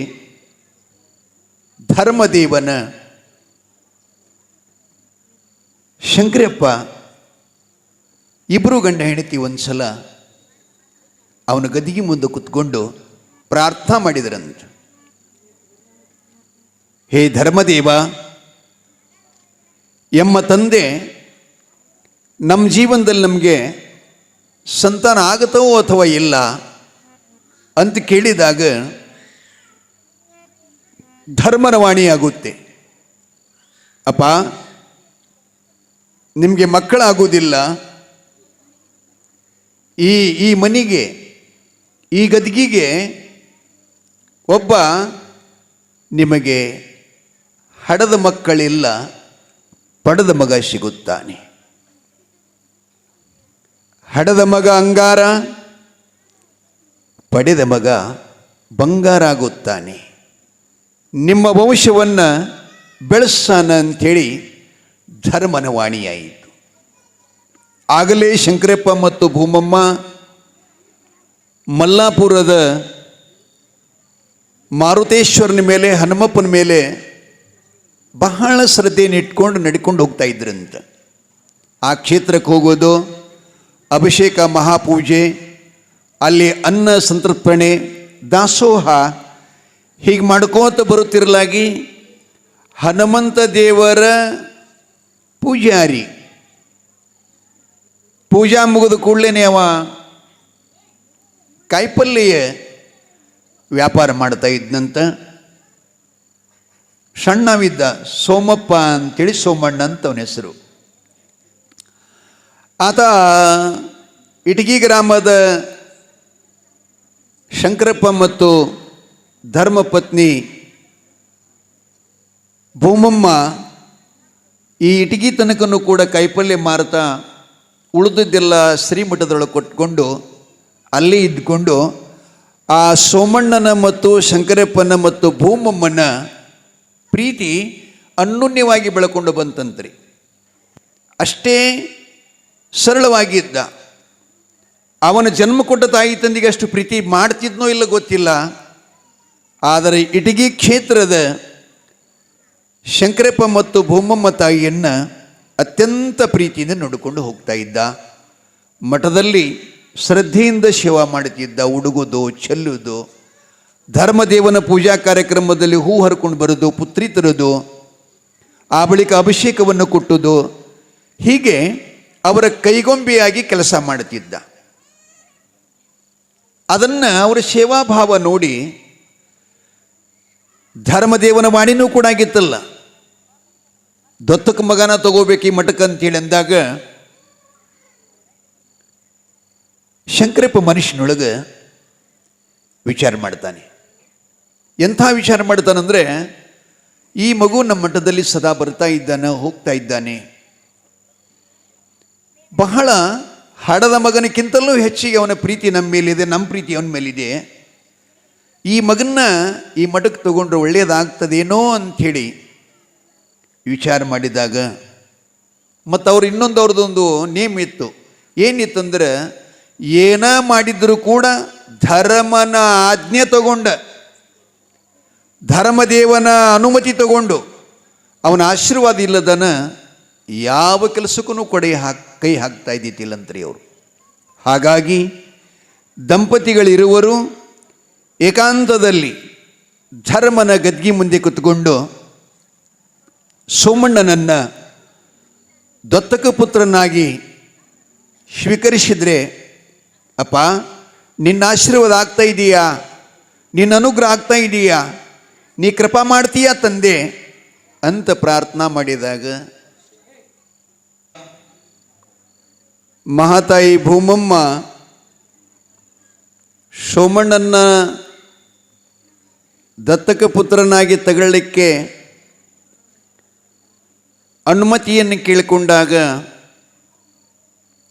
ಧರ್ಮದೇವನ ಶಂಕರಪ್ಪ ಇಬ್ಬರು ಗಂಡ ಹೆಂಡತಿ ಒಂದು ಸಲ ಅವನ ಗದಿಗೆ ಮುಂದೆ ಕುತ್ಕೊಂಡು ಪ್ರಾರ್ಥನೆ ಮಾಡಿದರಂತ. ಹೇ ಧರ್ಮದೇವ, ಎಮ್ಮ ತಂದೆ, ನಮ್ಮ ಜೀವನದಲ್ಲಿ ನಮಗೆ ಸಂತಾನ ಆಗತ್ತವೋ ಅಥವಾ ಇಲ್ಲ ಅಂತ ಕೇಳಿದಾಗ ಧರ್ಮನ ವಾಣಿ ಆಗುತ್ತೆ. ಅಪ್ಪ, ನಿಮಗೆ ಮಕ್ಕಳಾಗುವುದಿಲ್ಲ, ಈ ಮನೆಗೆ, ಈ ಗದ್ಗಿಗೆ ಒಬ್ಬ ನಿಮಗೆ ಹಡದ ಮಕ್ಕಳಿಲ್ಲ, ಪಡೆದ ಮಗ ಸಿಗುತ್ತಾನೆ. ಹಡದ ಮಗ ಅಂಗಾರ, ಪಡೆದ ಮಗ ಬಂಗಾರ ಆಗುತ್ತಾನೆ. ನಿಮ್ಮ ವಂಶವನ್ನು ಬೆಳೆಸಾನ ಅಂಥೇಳಿ ಧರ್ಮನ ವಾಣಿಯಾಯಿತು. ಆಗಲೇ ಶಂಕರಪ್ಪ ಮತ್ತು ಭೂಮಮ್ಮ ಮಲ್ಲಾಪುರದ ಮಾರುತೇಶ್ವರನ ಮೇಲೆ, ಹನುಮಪ್ಪನ ಮೇಲೆ ಬಹಳ ಶ್ರದ್ಧೆಯನ್ನು ಇಟ್ಕೊಂಡು ನಡ್ಕೊಂಡು ಹೋಗ್ತಾ ಇದ್ರಂತ. ಆ ಕ್ಷೇತ್ರಕ್ಕೆ ಹೋಗೋದು, ಅಭಿಷೇಕ ಮಹಾಪೂಜೆ, ಅಲ್ಲಿ ಅನ್ನ ಸಂತರ್ಪಣೆ, ದಾಸೋಹ ಹೀಗೆ ಮಾಡ್ಕೋತ ಬರುತ್ತಿರಲಾಗಿ ಹನುಮಂತ ದೇವರ ಪೂಜಾರಿ ಪೂಜಾ ಮುಗಿದ ಕೂಡಲೇ ಅವ ಕಾಯಿಪಲ್ಯ ವ್ಯಾಪಾರ ಮಾಡ್ತಾ ಇದ್ನಂತ. ಸಣ್ಣವಿದ್ದ, ಸೋಮಪ್ಪ ಅಂತೇಳಿ, ಸೋಮಣ್ಣ ಅಂತ ಅವನ ಹೆಸರು. ಆತ ಇಟಗಿ ಗ್ರಾಮದ ಶಂಕರಪ್ಪ ಮತ್ತು ಧರ್ಮಪತ್ನಿ ಭೂಮಮ್ಮ ಈ ಇಟಗಿ ತನಕನೂ ಕೂಡ ಕಾಯಿಪಲ್ಯ ಮಾರ್ತಾ ಉಳಿದದ್ದೆಲ್ಲ ಶ್ರೀಮಠದೊಳಗೆ ಕೊಟ್ಕೊಂಡು ಅಲ್ಲಿ ಇದ್ಕೊಂಡು ಆ ಸೋಮಣ್ಣನ ಮತ್ತು ಶಂಕರಪ್ಪನ ಮತ್ತು ಭೂಮಮ್ಮನ ಪ್ರೀತಿ ಅನ್ಯೋನ್ಯವಾಗಿ ಬೆಳಕೊಂಡು ಬಂತಂತ್ರಿ. ಅಷ್ಟೇ ಸರಳವಾಗಿದ್ದ. ಅವನ ಜನ್ಮ ಕೊಟ್ಟ ತಾಯಿ ತಂದೆಗೆ ಅಷ್ಟು ಪ್ರೀತಿ ಮಾಡ್ತಿದ್ನೋ ಇಲ್ಲ ಗೊತ್ತಿಲ್ಲ. ಆದರೆ ಇಟಗಿ ಕ್ಷೇತ್ರದ ಶಂಕರಪ್ಪ ಮತ್ತು ಭೂಮಮ್ಮ ತಾಯಿಯನ್ನು ಅತ್ಯಂತ ಪ್ರೀತಿಯಿಂದ ನೋಡಿಕೊಂಡು ಹೋಗ್ತಾ ಇದ್ದ. ಮಠದಲ್ಲಿ ಶ್ರದ್ಧೆಯಿಂದ ಸೇವಾ ಮಾಡುತ್ತಿದ್ದ. ಉಡುಗೋದು, ಚೆಲ್ಲುವುದು, ಧರ್ಮದೇವನ ಪೂಜಾ ಕಾರ್ಯಕ್ರಮದಲ್ಲಿ ಹೂ ಹರ್ಕೊಂಡು ಬರೋದು, ಪುತ್ರಿ ತರೋದು, ಆ ಬಳಿಕ ಅಭಿಷೇಕವನ್ನು ಕೊಟ್ಟುದು, ಹೀಗೆ ಅವರ ಕೈಗೊಂಬೆಯಾಗಿ ಕೆಲಸ ಮಾಡುತ್ತಿದ್ದ. ಅದನ್ನು ಅವರ ಸೇವಾಭಾವ ನೋಡಿ ಧರ್ಮದೇವನ ವಾಣಿನೂ ಕೂಡ ಆಗಿತ್ತಲ್ಲ, ದತ್ತಕ ಮಗನ ತಗೋಬೇಕು ಈ ಮಠಕ್ಕೆ ಅಂತೇಳಿ ಅಂದಾಗ ಶಂಕರಪ್ಪ ಮನುಷ್ಯನೊಳಗೆ ವಿಚಾರ ಮಾಡ್ತಾನೆ. ಎಂಥ ವಿಚಾರ ಮಾಡ್ತಾನಂದರೆ, ಈ ಮಗು ನಮ್ಮ ಮಠದಲ್ಲಿ ಸದಾ ಬರ್ತಾ ಇದ್ದಾನೆ, ಹೋಗ್ತಾ ಇದ್ದಾನೆ, ಬಹಳ ಹಡದ ಮಗನಕ್ಕಿಂತಲೂ ಹೆಚ್ಚಿಗೆ ಅವನ ಪ್ರೀತಿ ನಮ್ಮ ಮೇಲಿದೆ, ನಮ್ಮ ಪ್ರೀತಿ ಅವನ ಮೇಲಿದೆ. ಈ ಮಗನ್ನ ಈ ಮಠಕ್ಕೆ ತಗೊಂಡ್ರೆ ಒಳ್ಳೆಯದಾಗ್ತದೇನೋ ಅಂಥೇಳಿ ವಿಚಾರ ಮಾಡಿದಾಗ, ಮತ್ತು ಅವ್ರು ಇನ್ನೊಂದು ಅವ್ರದ್ದೊಂದು ನೇಮ್ ಇತ್ತು. ಏನಿತ್ತಂದ್ರೆ, ಏನ ಮಾಡಿದರೂ ಕೂಡ ಧರ್ಮನ ಆಜ್ಞೆ ತಗೊಂಡ, ಧರ್ಮದೇವನ ಅನುಮತಿ ತಗೊಂಡು, ಅವನ ಆಶೀರ್ವಾದ ಇಲ್ಲದನ ಯಾವ ಕೆಲಸಕ್ಕೂ ಕೈ ಹಾಕ್ತಾ ಇದ್ದಿತ್ತಿಲ್ಲಂತ್ರಿ ಅವರು. ಹಾಗಾಗಿ ದಂಪತಿಗಳಿರುವರು ಏಕಾಂತದಲ್ಲಿ ಧರ್ಮನ ಗದ್ಗಿ ಮುಂದೆ ಕುತ್ಕೊಂಡು ಸೋಮಣ್ಣನನ್ನು ದತ್ತಕ ಪುತ್ರನಾಗಿ ಸ್ವೀಕರಿಸಿದರೆ, ಅಪ್ಪ ನಿನ್ನ ಆಶೀರ್ವಾದ ಆಗ್ತಾ ಇದೆಯಾ, ನಿನ್ನ ಅನುಗ್ರಹ ಆಗ್ತಾ ಇದೆಯಾ, ನೀ ಕೃಪಾ ಮಾಡ್ತೀಯಾ ತಂದೆ ಅಂತ ಪ್ರಾರ್ಥನಾ ಮಾಡಿದಾಗ ಮಹಾತಾಯಿ ಭೂಮಮ್ಮ ಸೋಮಣ್ಣನ ದತ್ತಕ ಪುತ್ರನಾಗಿ ತಗೊಳ್ಳಿಕ್ಕೆ ಅನುಮತಿಯನ್ನು ಕೇಳಿಕೊಂಡಾಗ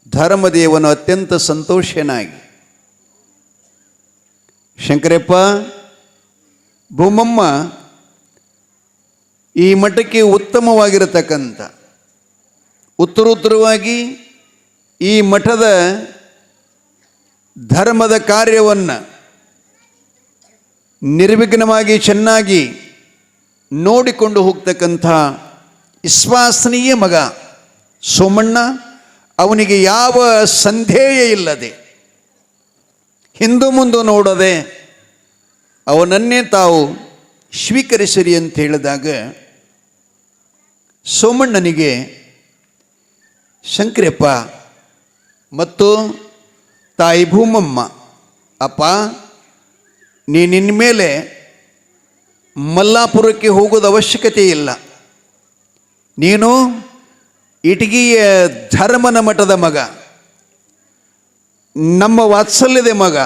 ಧರ್ಮದೇವನು ಅತ್ಯಂತ ಸಂತೋಷನಾಗಿ, ಶಂಕರಪ್ಪ, ಭೂಮಮ್ಮ ಈ ಮಠಕ್ಕೆ ಉತ್ತಮವಾಗಿರತಕ್ಕಂಥ, ಉತ್ತರೋತ್ತರವಾಗಿ ಈ ಮಠದ ಧರ್ಮದ ಕಾರ್ಯವನ್ನು ನಿರ್ವಿಘ್ನವಾಗಿ ಚೆನ್ನಾಗಿ ನೋಡಿಕೊಂಡು ಹೋಗ್ತಕ್ಕಂಥ ವಿಶ್ವಾಸನೀಯ ಮಗ ಸೋಮಣ್ಣ, ಅವನಿಗೆ ಯಾವ ಸಂದೇಹ ಇಲ್ಲದೆ ಹಿಂದು ಮುಂದೆ ನೋಡದೆ ಅವನನ್ನೇ ತಾವು ಸ್ವೀಕರಿಸಿರಿ ಅಂತ ಹೇಳಿದಾಗ ಸೋಮಣ್ಣನಿಗೆ ಶಂಕರಪ್ಪ ಮತ್ತು ತಾಯಿ ಭೂಮಮ್ಮ, ಅಪ್ಪ ನಿನ್ನ ಮೇಲೆ ಮಲ್ಲಾಪುರಕ್ಕೆ ಹೋಗೋದು ಅವಶ್ಯಕತೆ ಇಲ್ಲ, ನೀನು ಇಟಗಿಯ ಧರ್ಮನ ಮಠದ ಮಗ, ನಮ್ಮ ವಾತ್ಸಲ್ಯದ ಮಗ,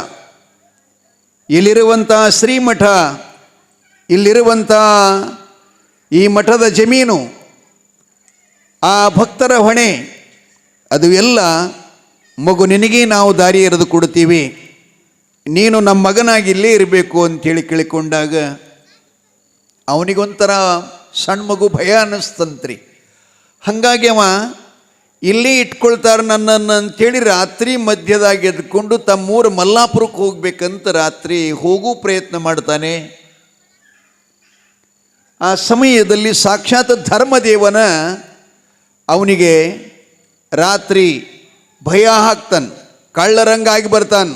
ಇಲ್ಲಿರುವಂಥ ಶ್ರೀಮಠ, ಇಲ್ಲಿರುವಂಥ ಈ ಮಠದ ಜಮೀನು, ಆ ಭಕ್ತರ ಹೊಣೆ, ಅದು ಎಲ್ಲ ಮಗು ನಿನಗೆ ನಾವು ದಾರಿ ಎರೆದು ಕೊಡ್ತೀವಿ, ನೀನು ನಮ್ಮ ಮಗನಾಗಿ ಇಲ್ಲೇ ಇರಬೇಕು ಅಂಥೇಳಿ ಕೇಳಿಕೊಂಡಾಗ ಅವನಿಗೊಂಥರ ಸಣ್ಣ ಮಗು ಭಯ ಅನ್ನಿಸ್ತಂತ್ರಿ. ಹಾಗಾಗಿ ಅವ ಇಲ್ಲಿ ಇಟ್ಕೊಳ್ತಾರೆ ನನ್ನನ್ನು ಅಂಥೇಳಿ ರಾತ್ರಿ ಮಧ್ಯದಾಗ ಎದ್ಕೊಂಡು ತಮ್ಮೂರು ಮಲ್ಲಾಪುರಕ್ಕೆ ಹೋಗ್ಬೇಕಂತ ರಾತ್ರಿ ಹೋಗೋ ಪ್ರಯತ್ನ ಮಾಡ್ತಾನೆ. ಆ ಸಮಯದಲ್ಲಿ ಸಾಕ್ಷಾತ್ ಧರ್ಮದೇವನ ಅವನಿಗೆ ರಾತ್ರಿ ಭಯ ಹಾಕ್ತಾನೆ. ಕಳ್ಳರಂಗಾಗಿ ಬರ್ತಾನೆ,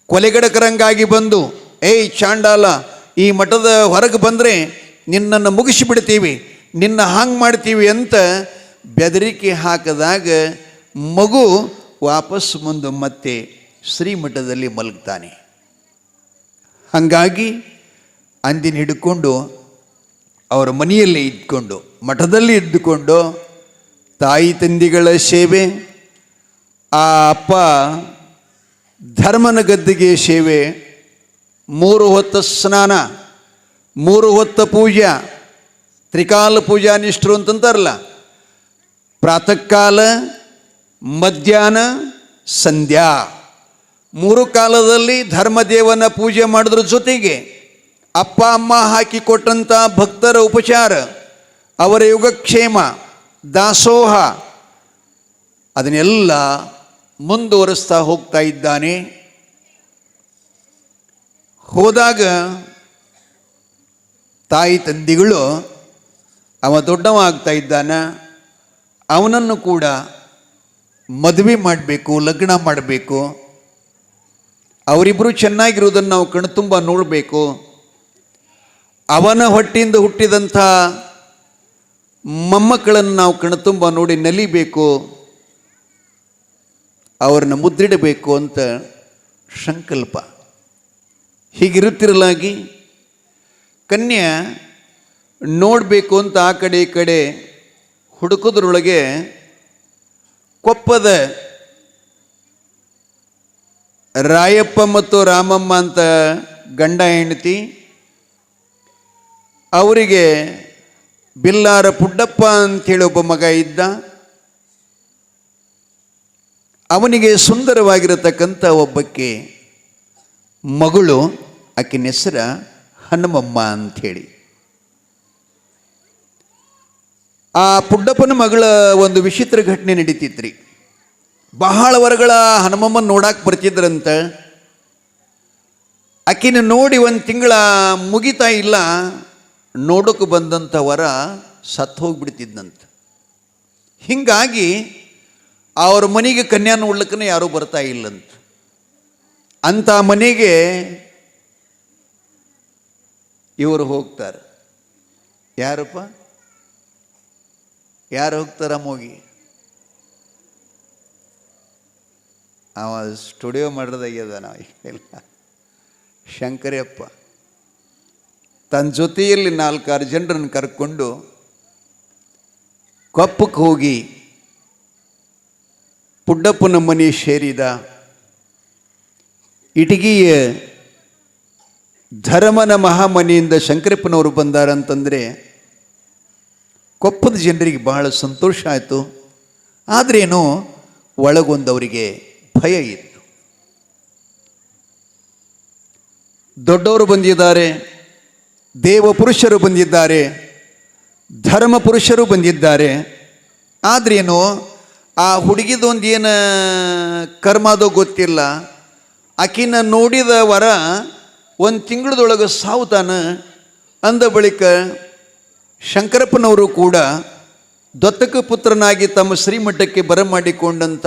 ಕೊಲೆಗಡಕರಂಗಾಗಿ ಬಂದು, ಏಯ್ ಚಾಂಡಾಲ, ಈ ಮಠದ ಹೊರಗೆ ಬಂದರೆ ನಿನ್ನನ್ನು ಮುಗಿಸಿಬಿಡ್ತೀವಿ, ನಿನ್ನ ಹಾಂಗೆ ಮಾಡ್ತೀವಿ ಅಂತ ಬೆದರಿಕೆ ಹಾಕಿದಾಗ ಮಗು ವಾಪಸ್ ಮುಂದೆ ಮತ್ತೆ ಶ್ರೀಮಠದಲ್ಲಿ ಮಲಗ್ತಾನೆ. ಹಾಗಾಗಿ ಅಂದಿನ ಹಿಡ್ಕೊಂಡು ಅವರ ಮನೆಯಲ್ಲಿ ಇದ್ಕೊಂಡು, ಮಠದಲ್ಲಿ ಇದ್ದುಕೊಂಡು ತಾಯಿ ತಂದೆಗಳ ಸೇವೆ, ಆ ಅಪ್ಪ ಧರ್ಮನ ಗದ್ದಿಗೆ ಸೇವೆ, 3 ಹೊತ್ತ ಸ್ನಾನ, 3 ಹೊತ್ತ ಪೂಜಾ, ತ್ರಿಕಾಲ ಪೂಜಾ ನಿಷ್ಠರು ಅಂತಂತಾರಲ್ಲ, ಪ್ರಾತಃ ಕಾಲ, ಮಧ್ಯಾಹ್ನ, ಸಂಧ್ಯಾ, 3 ಕಾಲದಲ್ಲಿ ಧರ್ಮದೇವನ ಪೂಜೆ ಮಾಡೋದ್ರ ಜೊತೆಗೆ ಅಪ್ಪ ಅಮ್ಮ ಹಾಕಿಕೊಟ್ಟಂಥ ಭಕ್ತರ ಉಪಚಾರ, ಅವರ ಯೋಗಕ್ಷೇಮ, ದಾಸೋಹ, ಅದನ್ನೆಲ್ಲ ಮುಂದುವರಿಸ್ತಾ ಹೋಗ್ತಾ ಇದ್ದಾನೆ. ಹೋದಾಗ ತಾಯಿ ತಂದೆಗಳು ಅವ ದೊಡ್ಡವ ಆಗ್ತಾ ಇದ್ದಾನ, ಅವನನ್ನು ಕೂಡ ಮದುವೆ ಮಾಡಬೇಕು, ಲಗ್ನ ಮಾಡಬೇಕು, ಅವರಿಬ್ಬರು ಚೆನ್ನಾಗಿರೋದನ್ನು ನಾವು ಕಣ್ತುಂಬ ನೋಡಬೇಕು, ಅವನ ಹೊಟ್ಟೆಯಿಂದ ಹುಟ್ಟಿದಂಥ ಮೊಮ್ಮಕ್ಕಳನ್ನು ನಾವು ಕಣ್ತುಂಬ ನೋಡಿ ನಲಿಬೇಕು, ಅವ್ರನ್ನ ಮುದ್ರಿಡಬೇಕು ಅಂತ ಸಂಕಲ್ಪ. ಹೀಗಿರುತ್ತಿರಲಾಗಿ ಕನ್ಯಾ ನೋಡಬೇಕು ಅಂತ ಆ ಕಡೆ ಈ ಕಡೆ ಹುಡುಕೋದ್ರೊಳಗೆ ಕೊಪ್ಪದ ರಾಯಪ್ಪ ಮತ್ತು ರಾಮಮ್ಮ ಅಂತ ಗಂಡ ಹೆಂಡತಿ, ಅವರಿಗೆ ಬಿಲ್ಲಾರ ಪುಡ್ಡಪ್ಪ ಅಂಥೇಳಿ ಒಬ್ಬ ಮಗ ಇದ್ದ. ಅವನಿಗೆ ಸುಂದರವಾಗಿರತಕ್ಕಂಥ ಒಬ್ಬಕ್ಕೆ ಮಗಳು, ಆಕಿನ ಹೆಸರ ಹನುಮಮ್ಮ ಅಂಥೇಳಿ. ಆ ಪುಡ್ಡಪ್ಪನ ಮಗಳ ಒಂದು ವಿಚಿತ್ರ ಘಟನೆ ನಡೀತಿತ್ರಿ. ಬಹಳ ವರಗಳ ಹನುಮಮ್ಮನ ನೋಡಕ್ಕೆ ಬರ್ತಿದ್ರಂತ. ಆಕಿನ ನೋಡಿ 1 ತಿಂಗಳ ಮುಗಿತಾ ಇಲ್ಲ, ನೋಡೋಕೆ ಬಂದಂಥ ವರ ಸತ್ತು ಹೋಗ್ಬಿಡ್ತಿದ್ದಂತ. ಹೀಗಾಗಿ ಅವ್ರ ಮನೆಗೆ ಕನ್ಯಾ ನೋಡ್ಲಿಕ್ಕನೇ ಯಾರೂ ಬರ್ತಾ ಇಲ್ಲಂತ. ಅಂಥ ಮನೆಗೆ ಇವರು ಹೋಗ್ತಾರೆ. ಯಾರಪ್ಪ, ಯಾರು ಹೋಗ್ತಾರ ಹೋಗಿ? ಅವ ಸ್ಟುಡಿಯೋ ಮಾಡೋದಾಗ್ಯದ ನಾವು ಇಲ್ಲ, ಶಂಕರಪ್ಪ ತನ್ನ ಜೊತೆಯಲ್ಲಿ 4-6 ಜನರನ್ನು ಕರ್ಕೊಂಡು ಕೊಪ್ಪಕ್ಕೆ ಹೋಗಿ ಪುಡ್ಡಪ್ಪನ ಮನೆ ಸೇರಿದ. ಇಟಗಿಯ ಧರ್ಮನ ಮಹಾಮನೆಯಿಂದ ಶಂಕರಪ್ಪನವರು ಬಂದಾರಂತಂದರೆ ಕೊಪ್ಪದ ಜನರಿಗೆ ಬಹಳ ಸಂತೋಷ ಆಯಿತು. ಆದ್ರೇನೋ ಒಳಗೊಂದವರಿಗೆ ಭಯ ಇತ್ತು. ದೊಡ್ಡವರು ಬಂದಿದ್ದಾರೆ, ದೇವಪುರುಷರು ಬಂದಿದ್ದಾರೆ, ಧರ್ಮ ಪುರುಷರು ಬಂದಿದ್ದಾರೆ. ಆದ್ರೇನು ಆ ಹುಡುಗಿದೊಂದು ಏನು ಕರ್ಮದೋ ಗೊತ್ತಿಲ್ಲ, ಆಕಿನ ನೋಡಿದ ವರ 1 ತಿಂಗಳದೊಳಗೆ ಸಾವುತಾನ. ಅಂದ ಬಳಿಕ ಶಂಕರಪ್ಪನವರು ಕೂಡ ದತ್ತಕ ಪುತ್ರನಾಗಿ ತಮ್ಮ ಶ್ರೀಮಠಕ್ಕೆ ಬರಮಾಡಿಕೊಂಡಂಥ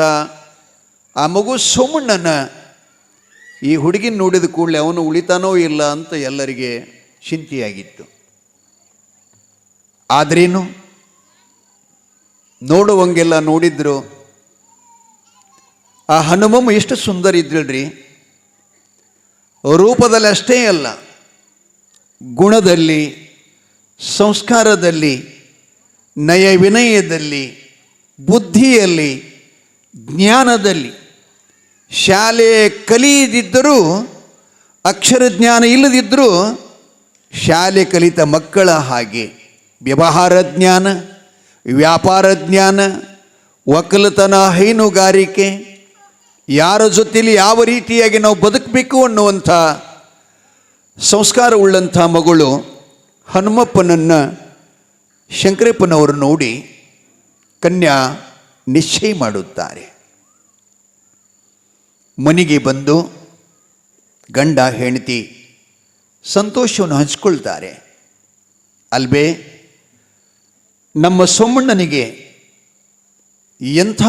ಆ ಮಗು ಸೋಮಣ್ಣನ ಈ ಹುಡುಗಿನ ನೋಡಿದ ಕೂಡಲೇ ಅವನು ಉಳಿತಾನೋ ಇಲ್ಲ ಅಂತ ಎಲ್ಲರಿಗೆ ಚಿಂತೆಯಾಗಿತ್ತು. ಆದ್ರೇನು ನೋಡುವಂಗೆಲ್ಲ ನೋಡಿದ್ರು. ಆ ಹನುಮಮ್ಮ ಎಷ್ಟು ಸುಂದರ ಇದ್ರಲ್ರಿ, ರೂಪದಲ್ಲಿ ಅಷ್ಟೇ ಅಲ್ಲ, ಗುಣದಲ್ಲಿ, ಸಂಸ್ಕಾರದಲ್ಲಿ, ನಯ ವಿನಯದಲ್ಲಿ, ಬುದ್ಧಿಯಲ್ಲಿ, ಜ್ಞಾನದಲ್ಲಿ ಶಾಲೆ ಕಲಿಯದಿದ್ದರೂ, ಅಕ್ಷರ ಜ್ಞಾನ ಇಲ್ಲದಿದ್ದರೂ ಶಾಲೆ ಕಲಿತ ಮಕ್ಕಳ ಹಾಗೆ ವ್ಯವಹಾರ ಜ್ಞಾನ, ವ್ಯಾಪಾರ ಜ್ಞಾನ, ಒಕ್ಕಲತನ, ಹೈನುಗಾರಿಕೆ, ಯಾರ ಜೊತೆಯಲ್ಲಿ ಯಾವ ರೀತಿಯಾಗಿ ನಾವು ಬದುಕಬೇಕು ಅನ್ನುವಂಥ ಸಂಸ್ಕಾರವುಳ್ಳಂಥ ಮಗಳು ಹನುಮಪ್ಪನನ್ನು ಶಂಕರಪ್ಪನವರು ನೋಡಿ ಕನ್ಯಾ ನಿಶ್ಚಯ ಮಾಡುತ್ತಾರೆ. ಮನೆಗೆ ಬಂದು ಗಂಡ ಹೆಂಡತಿ ಸಂತೋಷವನ್ನು ಹಂಚಿಕೊಳ್ತಾರೆ. ಅಲ್ವೇ ನಮ್ಮ ಸೋಮಣ್ಣನಿಗೆ ಎಂಥ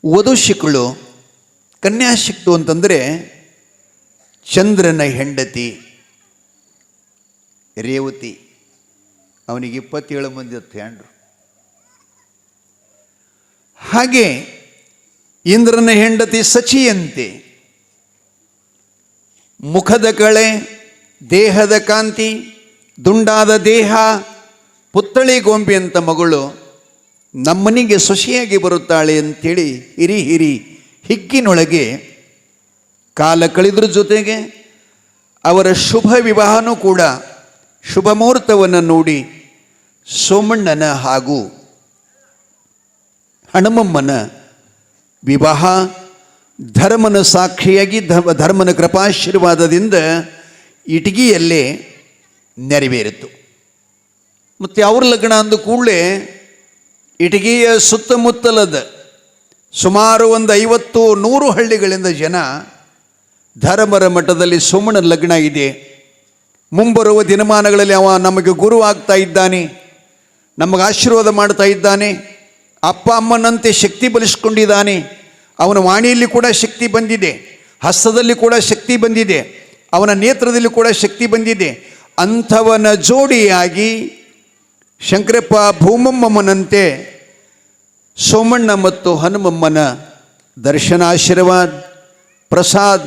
ವಧು ಸಿಕ್ಕಳು, ಕನ್ಯಾ ಸಿಕ್ತು ಅಂತಂದರೆ ಚಂದ್ರನ ಹೆಂಡತಿ ರೇವತಿ. ಅವನಿಗೆ 27 ಮಂದಿ ಹೆಂಡ್ರು. ಹಾಗೆ ಇಂದ್ರನ ಹೆಂಡತಿ ಸಚಿಯಂತೆ ಮುಖದ ಕಳೆ, ದೇಹದ ಕಾಂತಿ, ದುಂಡಾದ ದೇಹ, ಪುತ್ಥಳಿ ಗೊಂಬೆ ಅಂತ ಮಗಳು ನಮ್ಮನಿಗೆ ಸೊಸೆಯಾಗಿ ಬರುತ್ತಾಳೆ ಅಂಥೇಳಿ ಹಿರಿ ಹಿಗ್ಗಿನೊಳಗೆ ಕಾಲ ಕಳೆದ್ರ ಜೊತೆಗೆ ಅವರ ಶುಭ ವಿವಾಹನೂ ಕೂಡ ಶುಭ ಮುಹೂರ್ತವನ್ನು ನೋಡಿ ಸೋಮಣ್ಣನ ಹಾಗೂ ಹನುಮಮ್ಮನ ವಿವಾಹ ಧರ್ಮನ ಸಾಕ್ಷಿಯಾಗಿ ಧರ್ಮನ ಕೃಪಾಶೀರ್ವಾದದಿಂದ ಇಟಗಿಯಲ್ಲೇ ನೆರವೇರಿತು. ಮತ್ತು ಅವ್ರ ಲಗ್ನ ಅಂದ ಕೂಡಲೇ ಇಟಗಿಯ ಸುತ್ತಮುತ್ತಲದ ಸುಮಾರು ಒಂದು 50-100 ಹಳ್ಳಿಗಳಿಂದ ಜನ ಧರ್ಮರ ಮಠದಲ್ಲಿ ಸೋಮಣ್ಣನ ಲಗ್ನ ಇದೆ, ಮುಂಬರುವ ದಿನಮಾನಗಳಲ್ಲಿ ಅವ ನಮಗೆ ಗುರು ಆಗ್ತಾ ಇದ್ದಾನೆ, ನಮಗೆ ಆಶೀರ್ವಾದ ಮಾಡ್ತಾ ಇದ್ದಾನೆ, ಅಪ್ಪ ಅಮ್ಮನಂತೆ ಶಕ್ತಿ ಬಲಿಸ್ಕೊಂಡಿದ್ದಾನೆ, ಅವನ ವಾಣಿಯಲ್ಲಿ ಕೂಡ ಶಕ್ತಿ ಬಂದಿದೆ, ಹಸ್ತದಲ್ಲಿ ಕೂಡ ಶಕ್ತಿ ಬಂದಿದೆ, ಅವನ ನೇತ್ರದಲ್ಲಿ ಕೂಡ ಶಕ್ತಿ ಬಂದಿದೆ, ಅಂಥವನ ಜೋಡಿಯಾಗಿ ಶಂಕರಪ್ಪ ಭೂಮಮ್ಮನಂತೆ ಸೋಮಣ್ಣ ಮತ್ತು ಹನುಮಮ್ಮನ ದರ್ಶನಾಶೀರ್ವಾದ ಪ್ರಸಾದ್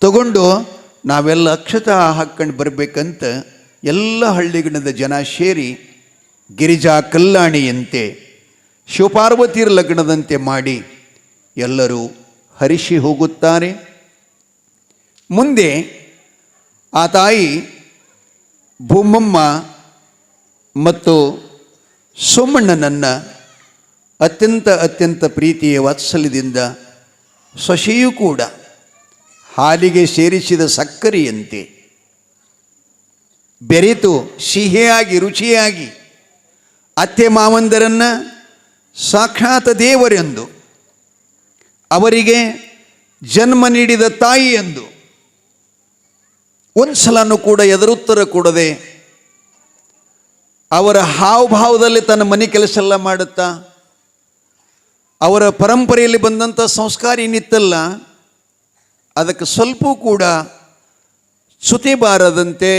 ತಗೊಂಡು ನಾವೆಲ್ಲ ಅಕ್ಷತಾ ಹಾಕ್ಕೊಂಡು ಬರಬೇಕಂತ ಎಲ್ಲ ಹಳ್ಳಿಗಳಿಂದ ಜನ ಸೇರಿ ಗಿರಿಜಾ ಕಲ್ಯಾಣಿಯಂತೆ ಶಿವಪಾರ್ವತಿಯರ ಲಗ್ನದಂತೆ ಮಾಡಿ ಎಲ್ಲರೂ ಹರಿಸಿ ಹೋಗುತ್ತಾರೆ. ಮುಂದೆ ಆ ತಾಯಿ ಭೂಮಮ್ಮ ಮತ್ತು ಸೋಮಣ್ಣನನ್ನು ಅತ್ಯಂತ ಪ್ರೀತಿಯ ವಾತ್ಸಲ್ಯದಿಂದ ಸೊಸೆಯೂ ಕೂಡ ಹಾಲಿಗೆ ಸೇರಿಸಿದ ಸಕ್ಕರೆಯಂತೆ ಬೆರೆತು ಸಿಹಿಯಾಗಿ ರುಚಿಯಾಗಿ ಅತ್ತೆ ಮಾವಂದರನ್ನು ಸಾಕ್ಷಾತ್ ದೇವರೆಂದು, ಅವರಿಗೆ ಜನ್ಮ ನೀಡಿದ ತಾಯಿ ಎಂದು ಒಂದು ಸಲನೂ ಕೂಡ ಎದುರುತ್ತರ ಕೊಡದೆ ಅವರ ಹಾವಭಾವದಲ್ಲಿ ತನ್ನ ಮನೆ ಕೆಲಸ ಎಲ್ಲ ಮಾಡುತ್ತಾ ಅವರ ಪರಂಪರೆಯಲ್ಲಿ ಬಂದಂಥ ಸಂಸ್ಕಾರ ಏನಿತ್ತಲ್ಲ ಅದಕ್ಕೆ ಸ್ವಲ್ಪ ಕೂಡ ಚ್ಯುತಿ ಬಾರದಂತೆ,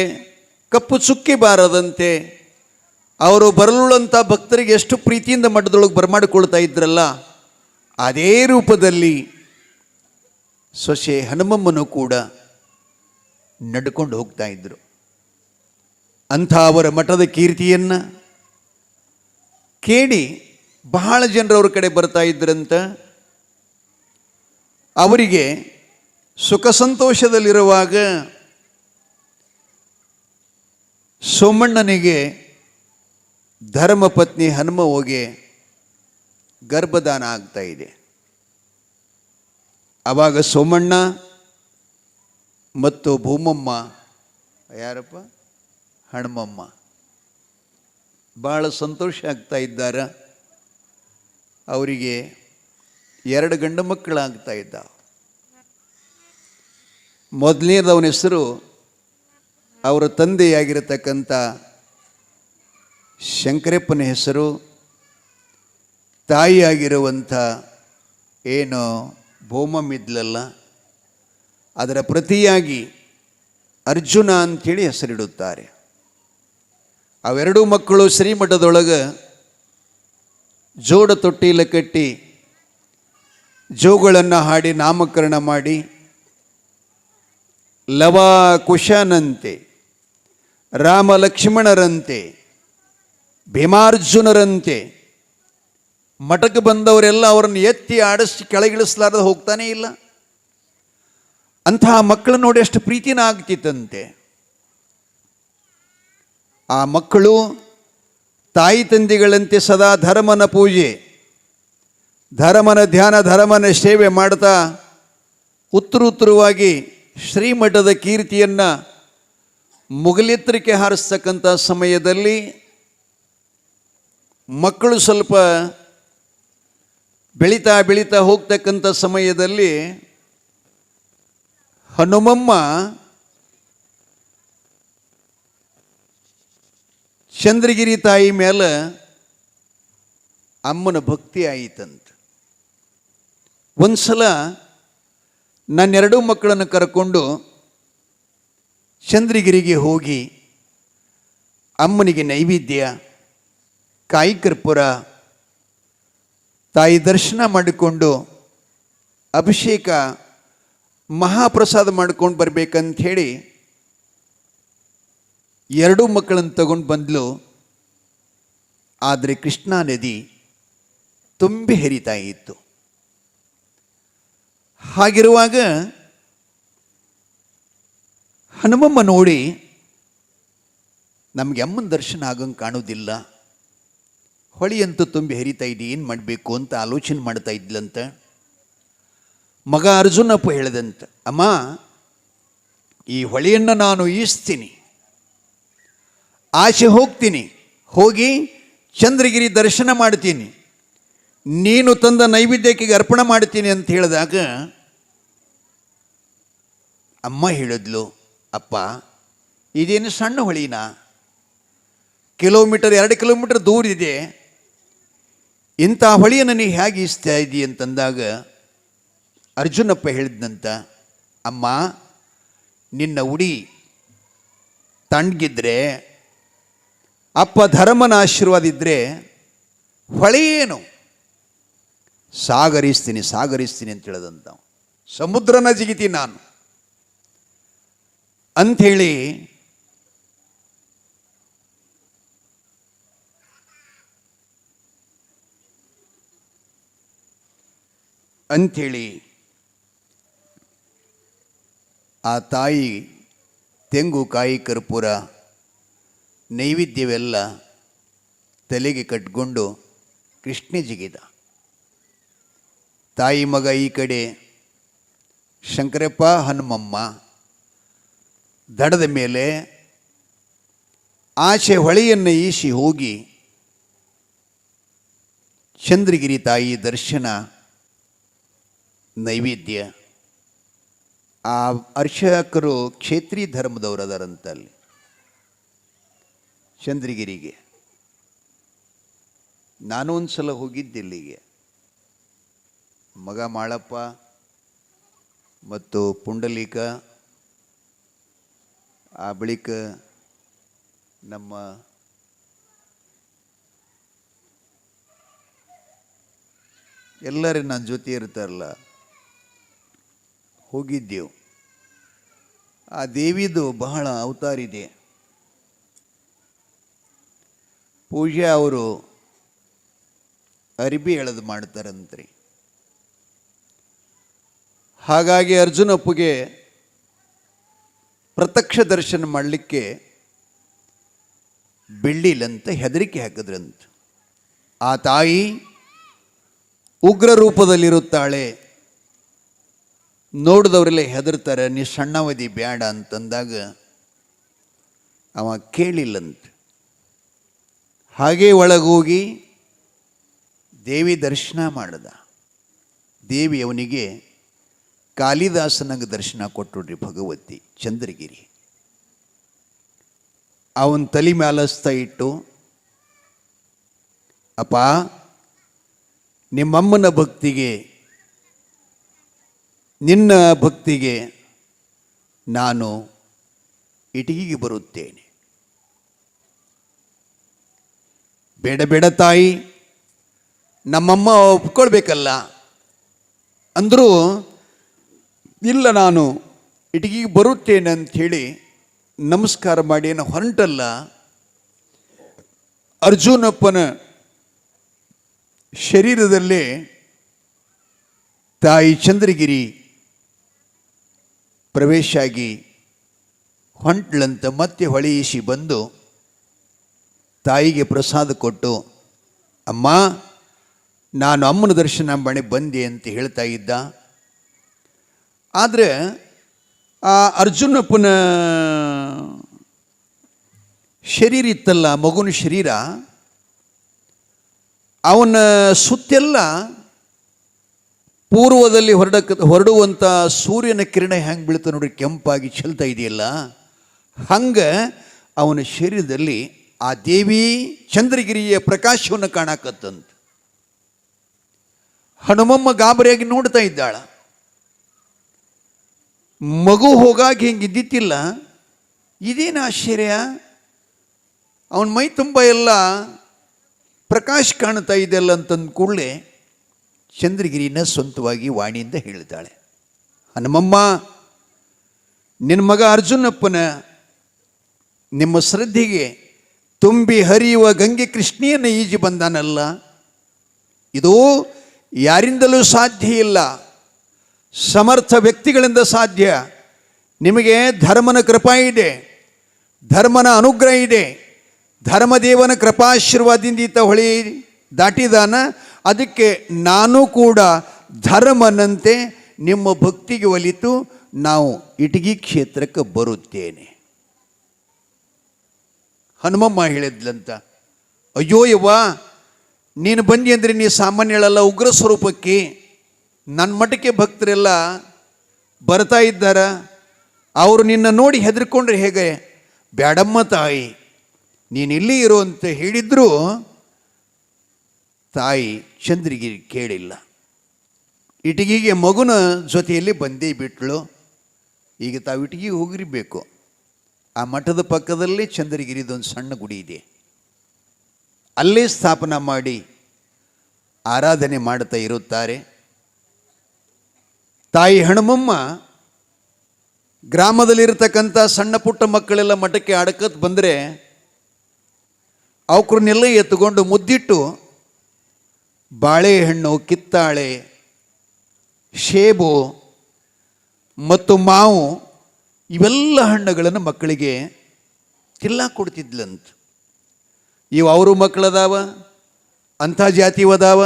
ಕಪ್ಪು ಚುಕ್ಕಿ ಬಾರದಂತೆ ಅವರು ಬರಲುಳ್ಳಂಥ ಭಕ್ತರಿಗೆ ಎಷ್ಟು ಪ್ರೀತಿಯಿಂದ ಮಠದೊಳಗೆ ಬರಮಾಡಿಕೊಳ್ತಾ ಇದ್ರಲ್ಲ ಅದೇ ರೂಪದಲ್ಲಿ ಸೊಸೆ ಹನುಮಮ್ಮನು ಕೂಡ ನಡ್ಕೊಂಡು ಹೋಗ್ತಾ ಇದ್ದರು. ಅಂಥ ಅವರ ಮಠದ ಕೀರ್ತಿಯನ್ನು ಕೇಳಿ ಬಹಳ ಜನರು ಅವ್ರ ಕಡೆ ಬರ್ತಾ ಇದ್ರಂತ. ಅವರಿಗೆ ಸುಖ ಸಂತೋಷದಲ್ಲಿರುವಾಗ ಸೋಮಣ್ಣನಿಗೆ ಧರ್ಮಪತ್ನಿ ಹನುಮವ್ವಗೆ ಗರ್ಭದಾನ ಆಗ್ತಾ ಇದೆ. ಆವಾಗ ಸೋಮಣ್ಣ ಮತ್ತು ಭೂಮಮ್ಮ, ಯಾರಪ್ಪ, ಹನುಮಮ್ಮ ಭಾಳ ಸಂತೋಷ ಆಗ್ತಾ ಇದ್ದಾರೆ. ಅವರಿಗೆ 2 ಗಂಡು ಮಕ್ಕಳಾಗ್ತಾ ಇದ್ದ. ಮೊದಲನೇದವನ ಹೆಸರು ಅವರ ತಂದೆಯಾಗಿರತಕ್ಕಂಥ ಶಂಕರಪ್ಪನ ಹೆಸರು, ತಾಯಿಯಾಗಿರುವಂಥ ಏನು ಭೂಮಮ್ಮಿದ್ಲಲ್ಲ ಅದರ ಪ್ರತಿಯಾಗಿ ಅರ್ಜುನ ಅಂಥೇಳಿ ಹೆಸರಿಡುತ್ತಾರೆ. ಅವೆರಡೂ ಮಕ್ಕಳು ಶ್ರೀಮಠದೊಳಗೆ ಜೋಡ ತೊಟ್ಟಿಲ ಕಟ್ಟಿ ಜೋಗಳನ್ನು ಹಾಡಿ ನಾಮಕರಣ ಮಾಡಿ ಲವ ಕುಶನಂತೆ, ರಾಮ ಲಕ್ಷ್ಮಣರಂತೆ, ಭೀಮಾರ್ಜುನರಂತೆ ಮಠಕ್ಕೆ ಬಂದವರೆಲ್ಲ ಅವರನ್ನು ಎತ್ತಿ ಆಡಿಸಿ ಕೆಳಗಿಳಿಸಲಾರದೆ ಹೋಗ್ತಾನೇ ಇಲ್ಲ. ಅಂತಹ ಮಕ್ಕಳು ನೋಡಿ ಅಷ್ಟು ಪ್ರೀತಿನ ಆಗ್ತಿತ್ತಂತೆ. ಆ ಮಕ್ಕಳು ತಾಯಿ ತಂದೆಗಳಂತೆ ಸದಾ ಧರ್ಮನ ಪೂಜೆ, ಧರ್ಮನ ಧ್ಯಾನ, ಧರ್ಮನ ಸೇವೆ ಮಾಡ್ತಾ ಉತ್ತರೋತ್ತರವಾಗಿ ಶ್ರೀಮಠದ ಕೀರ್ತಿಯನ್ನು ಮುಗಿಲೆತ್ತರಕ್ಕೆ ಹಾರಿಸ್ತಕ್ಕಂಥ ಸಮಯದಲ್ಲಿ ಮಕ್ಕಳು ಸ್ವಲ್ಪ ಬೆಳೀತಾ ಬೆಳೀತಾ ಹೋಗ್ತಕ್ಕಂಥ ಸಮಯದಲ್ಲಿ ಹನುಮಮ್ಮ ಚಂದ್ರಗಿರಿ ತಾಯಿ ಮೇಲೆ ಅಮ್ಮನ ಭಕ್ತಿ ಆಯಿತಂತ. ಒಂದ್ಸಲ ನನ್ನೆರಡೂ ಮಕ್ಕಳನ್ನು ಕರ್ಕೊಂಡು ಚಂದ್ರಗಿರಿಗೆ ಹೋಗಿ ಅಮ್ಮನಿಗೆ ನೈವೇದ್ಯ, ಕಾಯಿ ಕರ್ಪೂರ, ತಾಯಿ ದರ್ಶನ ಮಾಡಿಕೊಂಡು ಅಭಿಷೇಕ, ಮಹಾಪ್ರಸಾದ ಮಾಡ್ಕೊಂಡು ಬರ್ಬೇಕಂತ ಹೇಳಿ ಎರಡೂ ಮಕ್ಕಳನ್ನು ತಗೊಂಡು ಬಂದ್ಲು. ಆದರೆ ಕೃಷ್ಣಾ ನದಿ ತುಂಬಿ ಹರಿತಾ ಇತ್ತು. ಹಾಗಿರುವಾಗ ಹನುಮಮ್ಮ ನೋಡಿ ನಮಗೆ ಅಮ್ಮನ ದರ್ಶನ ಆಗಂಗೆ ಕಾಣೋದಿಲ್ಲ, ಹೊಳೆಯಂತೂ ತುಂಬಿ ಹರಿತಾ ಇದೆ, ಏನು ಮಾಡಬೇಕು ಅಂತ ಆಲೋಚನೆ ಮಾಡ್ತಾ ಇದ್ಲಂತ. ಮಗ ಅರ್ಜುನಪ್ಪ ಹೇಳಿದಂತ, ಅಮ್ಮ ಈ ಹೊಳೆಯನ್ನು ನಾನು ಈಸ್ತೀನಿ, ಆಚೆ ಹೋಗ್ತೀನಿ, ಹೋಗಿ ಚಂದ್ರಗಿರಿ ದರ್ಶನ ಮಾಡ್ತೀನಿ, ನೀನು ತಂದ ನೈವೇದ್ಯಕ್ಕೆ ಅರ್ಪಣೆ ಮಾಡ್ತೀನಿ ಅಂತ ಹೇಳಿದಾಗ ಅಮ್ಮ ಹೇಳಿದ್ಲು, ಅಪ್ಪ ಇದೇನು ಸಣ್ಣ ಹೊಳಿನ, 2 ಕಿಲೋಮೀಟರ್ ದೂರ ಇದೆ, ಇಂಥ ಹೊಳೆಯನ್ನು ನೀ ಹೇಗೆ ಈಸ್ತಾ ಇದ್ದೀ ಅಂತಂದಾಗ ಅರ್ಜುನಪ್ಪ ಹೇಳಿದ್ನಂತ, ಅಮ್ಮ ನಿನ್ನ ಉಡಿ ತಣ್ಣಗಿದ್ರೆ, ಅಪ್ಪ ಧರ್ಮನ ಆಶೀರ್ವಾದ ಇದ್ದರೆ ಹೊಳೆಯೇನು, ಸಾಗರಿಸ್ತೀನಿ ಅಂತ ಹೇಳದಂತ, ಸಮುದ್ರನ ಜಿಗಿತೀನಿ ನಾನು ಅಂಥೇಳಿ ಆ ತಾಯಿ ತೆಂಗು, ಕಾಯಿ ಕರ್ಪೂರ, ನೈವೇದ್ಯವೆಲ್ಲ ತಲೆಗೆ ಕಟ್ಕೊಂಡು ಕೃಷ್ಣ ಜಿಗಿದ. ತಾಯಿ ಮಗ ಈ ಕಡೆ ಶಂಕರಪ್ಪ, ಹನುಮಮ್ಮ ದಡದ ಮೇಲೆ ಆಚೆ ಹೊಳೆಯನ್ನು ಈಸಿ ಹೋಗಿ ಚಂದ್ರಗಿರಿ ತಾಯಿ ದರ್ಶನ, ನೈವೇದ್ಯ. ಆ ಅರ್ಚಕರು ಕ್ಷೇತ್ರೀ ಧರ್ಮದವರು ಅದರಂತಲ್ಲಿ ಚಂದ್ರಗಿರಿಗೆ. ನಾನು ಒಂದು ಸಲ ಹೋಗಿದ್ದೆ ಇಲ್ಲಿಗೆ, ಮಗ ಮಾಳಪ್ಪ ಮತ್ತು ಪುಂಡಲೀಕ, ಆ ಬಳಿಕ ನಮ್ಮ ಎಲ್ಲರೂ ನನ್ನ ಜೊತೆ ಇರ್ತಾರಲ್ಲ, ಹೋಗಿದ್ದೆವು. ಆ ದೇವಿದು ಬಹಳ ಅವತಾರಿದೆ. ಪೂಜೆ ಅವರು ಅರಿಬಿ ಎಳೆದು ಮಾಡ್ತಾರಂತ್ರಿ. ಹಾಗಾಗಿ ಅರ್ಜುನಪ್ಪಗೆ ಪ್ರತ್ಯಕ್ಷ ದರ್ಶನ ಮಾಡಲಿಕ್ಕೆ ಬೆಳ್ಳಿಲಂತ ಹೆದರಿಕೆ ಹಾಕಿದ್ರಂತ. ಆ ತಾಯಿ ಉಗ್ರ ರೂಪದಲ್ಲಿರುತ್ತಾಳೆ, ನೋಡಿದವರೆಲ್ಲ ಹೆದರ್ತಾರೆ, ನೀ ಸಣ್ಣವದಿ ಬೇಡ ಅಂತಂದಾಗ ಅವ ಕೇಳಿಲ್ಲಂತ. ಹಾಗೇ ಒಳಗೋಗಿ ದೇವಿ ದರ್ಶನ ಮಾಡಿದ. ದೇವಿ ಅವನಿಗೆ ಕಾಳಿದಾಸನಂಗೆ ದರ್ಶನ ಕೊಟ್ಟುಡ್ರಿ ಭಗವತಿ ಚಂದ್ರಗಿರಿ. ಅವನ ತಲೆ ಮ್ಯಾಲಸ್ತಾ ಇಟ್ಟು, ಅಪ್ಪ ನಿಮ್ಮಮ್ಮನ ಭಕ್ತಿಗೆ, ನಿನ್ನ ಭಕ್ತಿಗೆ ನಾನು ಇಟಗಿಗೆ ಬರುತ್ತೇನೆ. ಬೇಡ ಬೇಡ ತಾಯಿ, ನಮ್ಮಮ್ಮ ಒಪ್ಕೊಳ್ಬೇಕಲ್ಲ ಅಂದರೂ ಇಲ್ಲ, ನಾನು ಇಟಗಿಗೆ ಬರುತ್ತೇನೆ ಅಂಥೇಳಿ ನಮಸ್ಕಾರ ಮಾಡಿ ಹೊರಟಲ್ಲ. ಅರ್ಜುನಪ್ಪನ ಶರೀರದಲ್ಲೇ ತಾಯಿ ಚಂದ್ರಗಿರಿ ಪ್ರವೇಶ ಆಗಿ ಹೊಂಟ್ಲಂತ ಮತ್ತೆ ಹೊಳೆಯಿಸಿ ಬಂದು ತಾಯಿಗೆ ಪ್ರಸಾದ ಕೊಟ್ಟು, ಅಮ್ಮ ನಾನು ಅಮ್ಮನ ದರ್ಶನ ಮಾಡಿ ಬಂದೆ ಅಂತ ಹೇಳ್ತಾ ಇದ್ದ. ಆದರೆ ಆ ಅರ್ಜುನಪ್ಪನ ಶರೀರ ಇತ್ತಲ್ಲ, ಮಗುನ ಶರೀರ, ಅವನ ಸುತ್ತೆಲ್ಲ ಪೂರ್ವದಲ್ಲಿ ಹೊರಡುವಂಥ ಸೂರ್ಯನ ಕಿರಣ ಹೆಂಗೆ ಬೀಳ್ತಾ ನೋಡ್ರಿ, ಕೆಂಪಾಗಿ ಚೆಲ್ತಾ ಇದೆಯಲ್ಲ, ಹಂಗೆ ಅವನ ಶರೀರದಲ್ಲಿ ಆ ದೇವಿ ಚಂದ್ರಗಿರಿಯ ಪ್ರಕಾಶವನ್ನು ಕಾಣಕತ್ತಂತ. ಹನುಮಮ್ಮ ಗಾಬರಿಯಾಗಿ ನೋಡ್ತಾ ಇದ್ದಾಳ. ಮಗು ಹೋಗಾಗಿ ಹಿಂಗಿದ್ದಿತ್ತಿಲ್ಲ, ಇದೇನು ಆಶ್ಚರ್ಯ, ಅವನ ಮೈ ತುಂಬ ಎಲ್ಲ ಪ್ರಕಾಶ ಕಾಣ್ತಾ ಇದೆಯಲ್ಲ ಅಂತಂದ ಕೂಡಲೇ ಚಂದ್ರಗಿರಿನ ಸ್ವಂತವಾಗಿ ವಾಣಿಯಿಂದ ಹೇಳ್ತಾಳೆ, ಹನುಮಮ್ಮ, ನಿನ್ನ ಮಗ ಅರ್ಜುನಪ್ಪನ ನಿಮ್ಮ ಶ್ರದ್ಧೆಗೆ ತುಂಬಿ ಹರಿಯುವ ಗಂಗೆ ಕೃಷ್ಣೆಯನ್ನು ಈಜಿ ಬಂದಾನಲ್ಲ, ಇದು ಯಾರಿಂದಲೂ ಸಾಧ್ಯ ಇಲ್ಲ, ಸಮರ್ಥ ವ್ಯಕ್ತಿಗಳಿಂದ ಸಾಧ್ಯ. ನಿಮಗೆ ಧರ್ಮನ ಕೃಪಾ ಇದೆ, ಧರ್ಮನ ಅನುಗ್ರಹ ಇದೆ, ಧರ್ಮದೇವನ ಕೃಪಾಶೀರ್ವಾದದಿಂದ ಈತ ಹೊಳಿ ದಾಟಿದಾನ. ಅದಕ್ಕೆ ನಾನು ಕೂಡ ಧರ್ಮನಂತೆ ನಿಮ್ಮ ಭಕ್ತಿಗೆ ಒಲಿತು ನಾವು ಇಟಗಿ ಕ್ಷೇತ್ರಕ್ಕೆ ಬರುತ್ತೇನೆ. ಹನುಮಮ್ಮ ಹೇಳಿದ್ಲಂತ, ಅಯ್ಯೋ ಯವ್ವ, ನೀನು ಬಂದಿ ಅಂದರೆ ನೀ ಸಾಮಾನ್ಯಳಲ್ಲ, ಉಗ್ರ ಸ್ವರೂಪಕ್ಕೆ ನನ್ನ ಮಠಕ್ಕೆ ಭಕ್ತರೆಲ್ಲ ಬರ್ತಾ ಇದ್ದಾರ, ಅವರು ನಿನ್ನ ನೋಡಿ ಹೆದರ್ಕೊಂಡ್ರೆ ಹೇಗೆ? ಬ್ಯಾಡಮ್ಮ ತಾಯಿ, ನೀನು ಇಲ್ಲಿ ಇರು ಅಂತ ಹೇಳಿದ್ರು ತಾಯಿ ಚಂದ್ರಗಿರಿ ಕೇಳಿಲ್ಲ. ಇಟಗಿಗೆ ಮಗುನ ಜೊತೆಯಲ್ಲಿ ಬಂದೇ ಬಿಟ್ಳು. ಈಗ ತಾವು ಇಟಗಿಗೆ ಹೋಗಿರಬೇಕು. ಆ ಮಠದ ಪಕ್ಕದಲ್ಲೇ ಚಂದ್ರಗಿರಿದೊಂದು ಸಣ್ಣ ಗುಡಿ ಇದೆ, ಅಲ್ಲೇ ಸ್ಥಾಪನಾ ಮಾಡಿ ಆರಾಧನೆ ಮಾಡ್ತಾ ಇರುತ್ತಾರೆ. ತಾಯಿ ಹನುಮಮ್ಮ ಗ್ರಾಮದಲ್ಲಿರ್ತಕ್ಕಂಥ ಸಣ್ಣ ಪುಟ್ಟ ಮಕ್ಕಳೆಲ್ಲ ಮಠಕ್ಕೆ ಆಡಕತ್ ಬಂದರೆ ಅವಕ್ರನ್ನೆಲ್ಲ ಎತ್ತುಕೊಂಡು ಮುದ್ದಿಟ್ಟು ಬಾಳೆಹಣ್ಣು, ಕಿತ್ತಾಳೆ, ಸೇಬು ಮತ್ತು ಮಾವು ಇವೆಲ್ಲ ಹಣ್ಣುಗಳನ್ನು ಮಕ್ಕಳಿಗೆ ತಿಲ್ಲ ಕೊಡ್ತಿದ್ಲಂತ. ಇವು ಅವರು ಮಕ್ಕಳದಾವ, ಅಂಥ ಜಾತಿವದಾವ,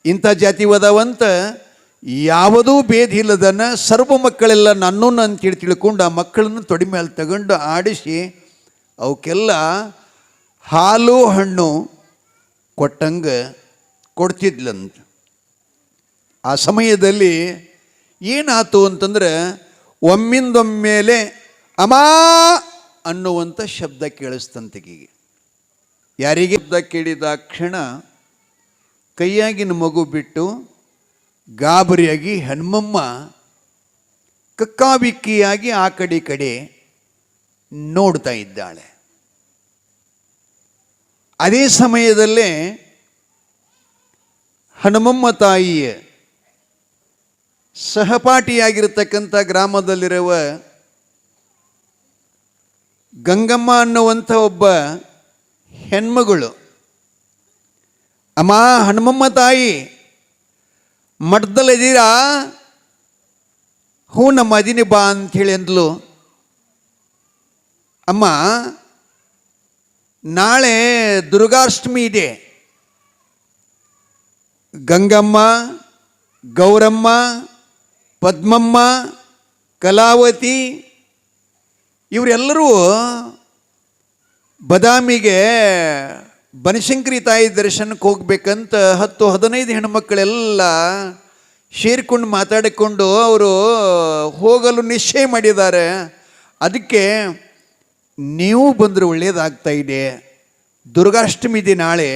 ಇಂಥ ಜಾತಿವದಾವಂತ ಯಾವುದೂ ಭೇದ ಇಲ್ಲದನ್ನ ಸರ್ವ ಮಕ್ಕಳೆಲ್ಲ ನನ್ನನ್ನು ಅಂತೇಳಿ ತಿಳ್ಕೊಂಡು ಆ ಮಕ್ಕಳನ್ನು ತೊಡಿ ಮೇಲೆ ತಗೊಂಡು ಆಡಿಸಿ ಅವಕ್ಕೆಲ್ಲ ಹಾಲು ಹಣ್ಣು ಕೊಟ್ಟಂಗೆ ಕೊಡ್ತಿದ್ಲಂತ. ಆ ಸಮಯದಲ್ಲಿ ಏನಾಯ್ತು ಅಂತಂದ್ರೆ ಒಮ್ಮಿಂದೊಮ್ಮೆಲೆ ಅಮಾ ಅನ್ನುವಂಥ ಶಬ್ದ ಕೇಳಿಸ್ತಂತಿಗೆ. ಯಾರಿಗೆ ಶಬ್ದ ಕೇಳಿದ ಕ್ಷಣ ಕೈಯಾಗಿನ ಮಗು ಬಿಟ್ಟು ಗಾಬರಿಯಾಗಿ ಹನುಮಮ್ಮ ಕಕ್ಕಾಬಿಕ್ಕಿಯಾಗಿ ಆ ಕಡೆ ನೋಡ್ತಾ ಇದ್ದಾಳೆ. ಅದೇ ಸಮಯದಲ್ಲೇ ಹನುಮಮ್ಮ ತಾಯಿಯ ಸಹಪಾಠಿಯಾಗಿರ್ತಕ್ಕಂಥ ಗ್ರಾಮದಲ್ಲಿರುವ ಗಂಗಮ್ಮ ಅನ್ನುವಂಥ ಒಬ್ಬ ಹೆಣ್ಮಗಳು, ಅಮ್ಮ ಹನುಮಮ್ಮ ತಾಯಿ ಮಠದಲ್ಲಿದ್ದೀರಾ? ಹ್ಞೂ ನಮ್ಮ ಅದಿನಿ ಬಾ ಅಂಥೇಳಿ ಅಂದ್ಲು. ಅಮ್ಮ, ನಾಳೆ ದುರ್ಗಾಷ್ಟಮಿ ಇದೆ. ಗಂಗಮ್ಮ, ಗೌರಮ್ಮ, ಪದ್ಮಮ್ಮ, ಕಲಾವತಿ ಇವರೆಲ್ಲರೂ ಬದಾಮಿಗೆ ಬನಶಂಕರಿ ತಾಯಿ ದರ್ಶನಕ್ಕೆ ಹೋಗ್ಬೇಕಂತ 10-15 ಹೆಣ್ಮಕ್ಕಳೆಲ್ಲ ಸೇರಿಕೊಂಡು ಮಾತಾಡಿಕೊಂಡು ಅವರು ಹೋಗಲು ನಿಶ್ಚಯ ಮಾಡಿದ್ದಾರೆ. ಅದಕ್ಕೆ ನೀವು ಬಂದರೆ ಒಳ್ಳೆಯದಾಗ್ತಾ ಇದೆ, ದುರ್ಗಾಷ್ಟಮಿ ಇದೆ ನಾಳೆ,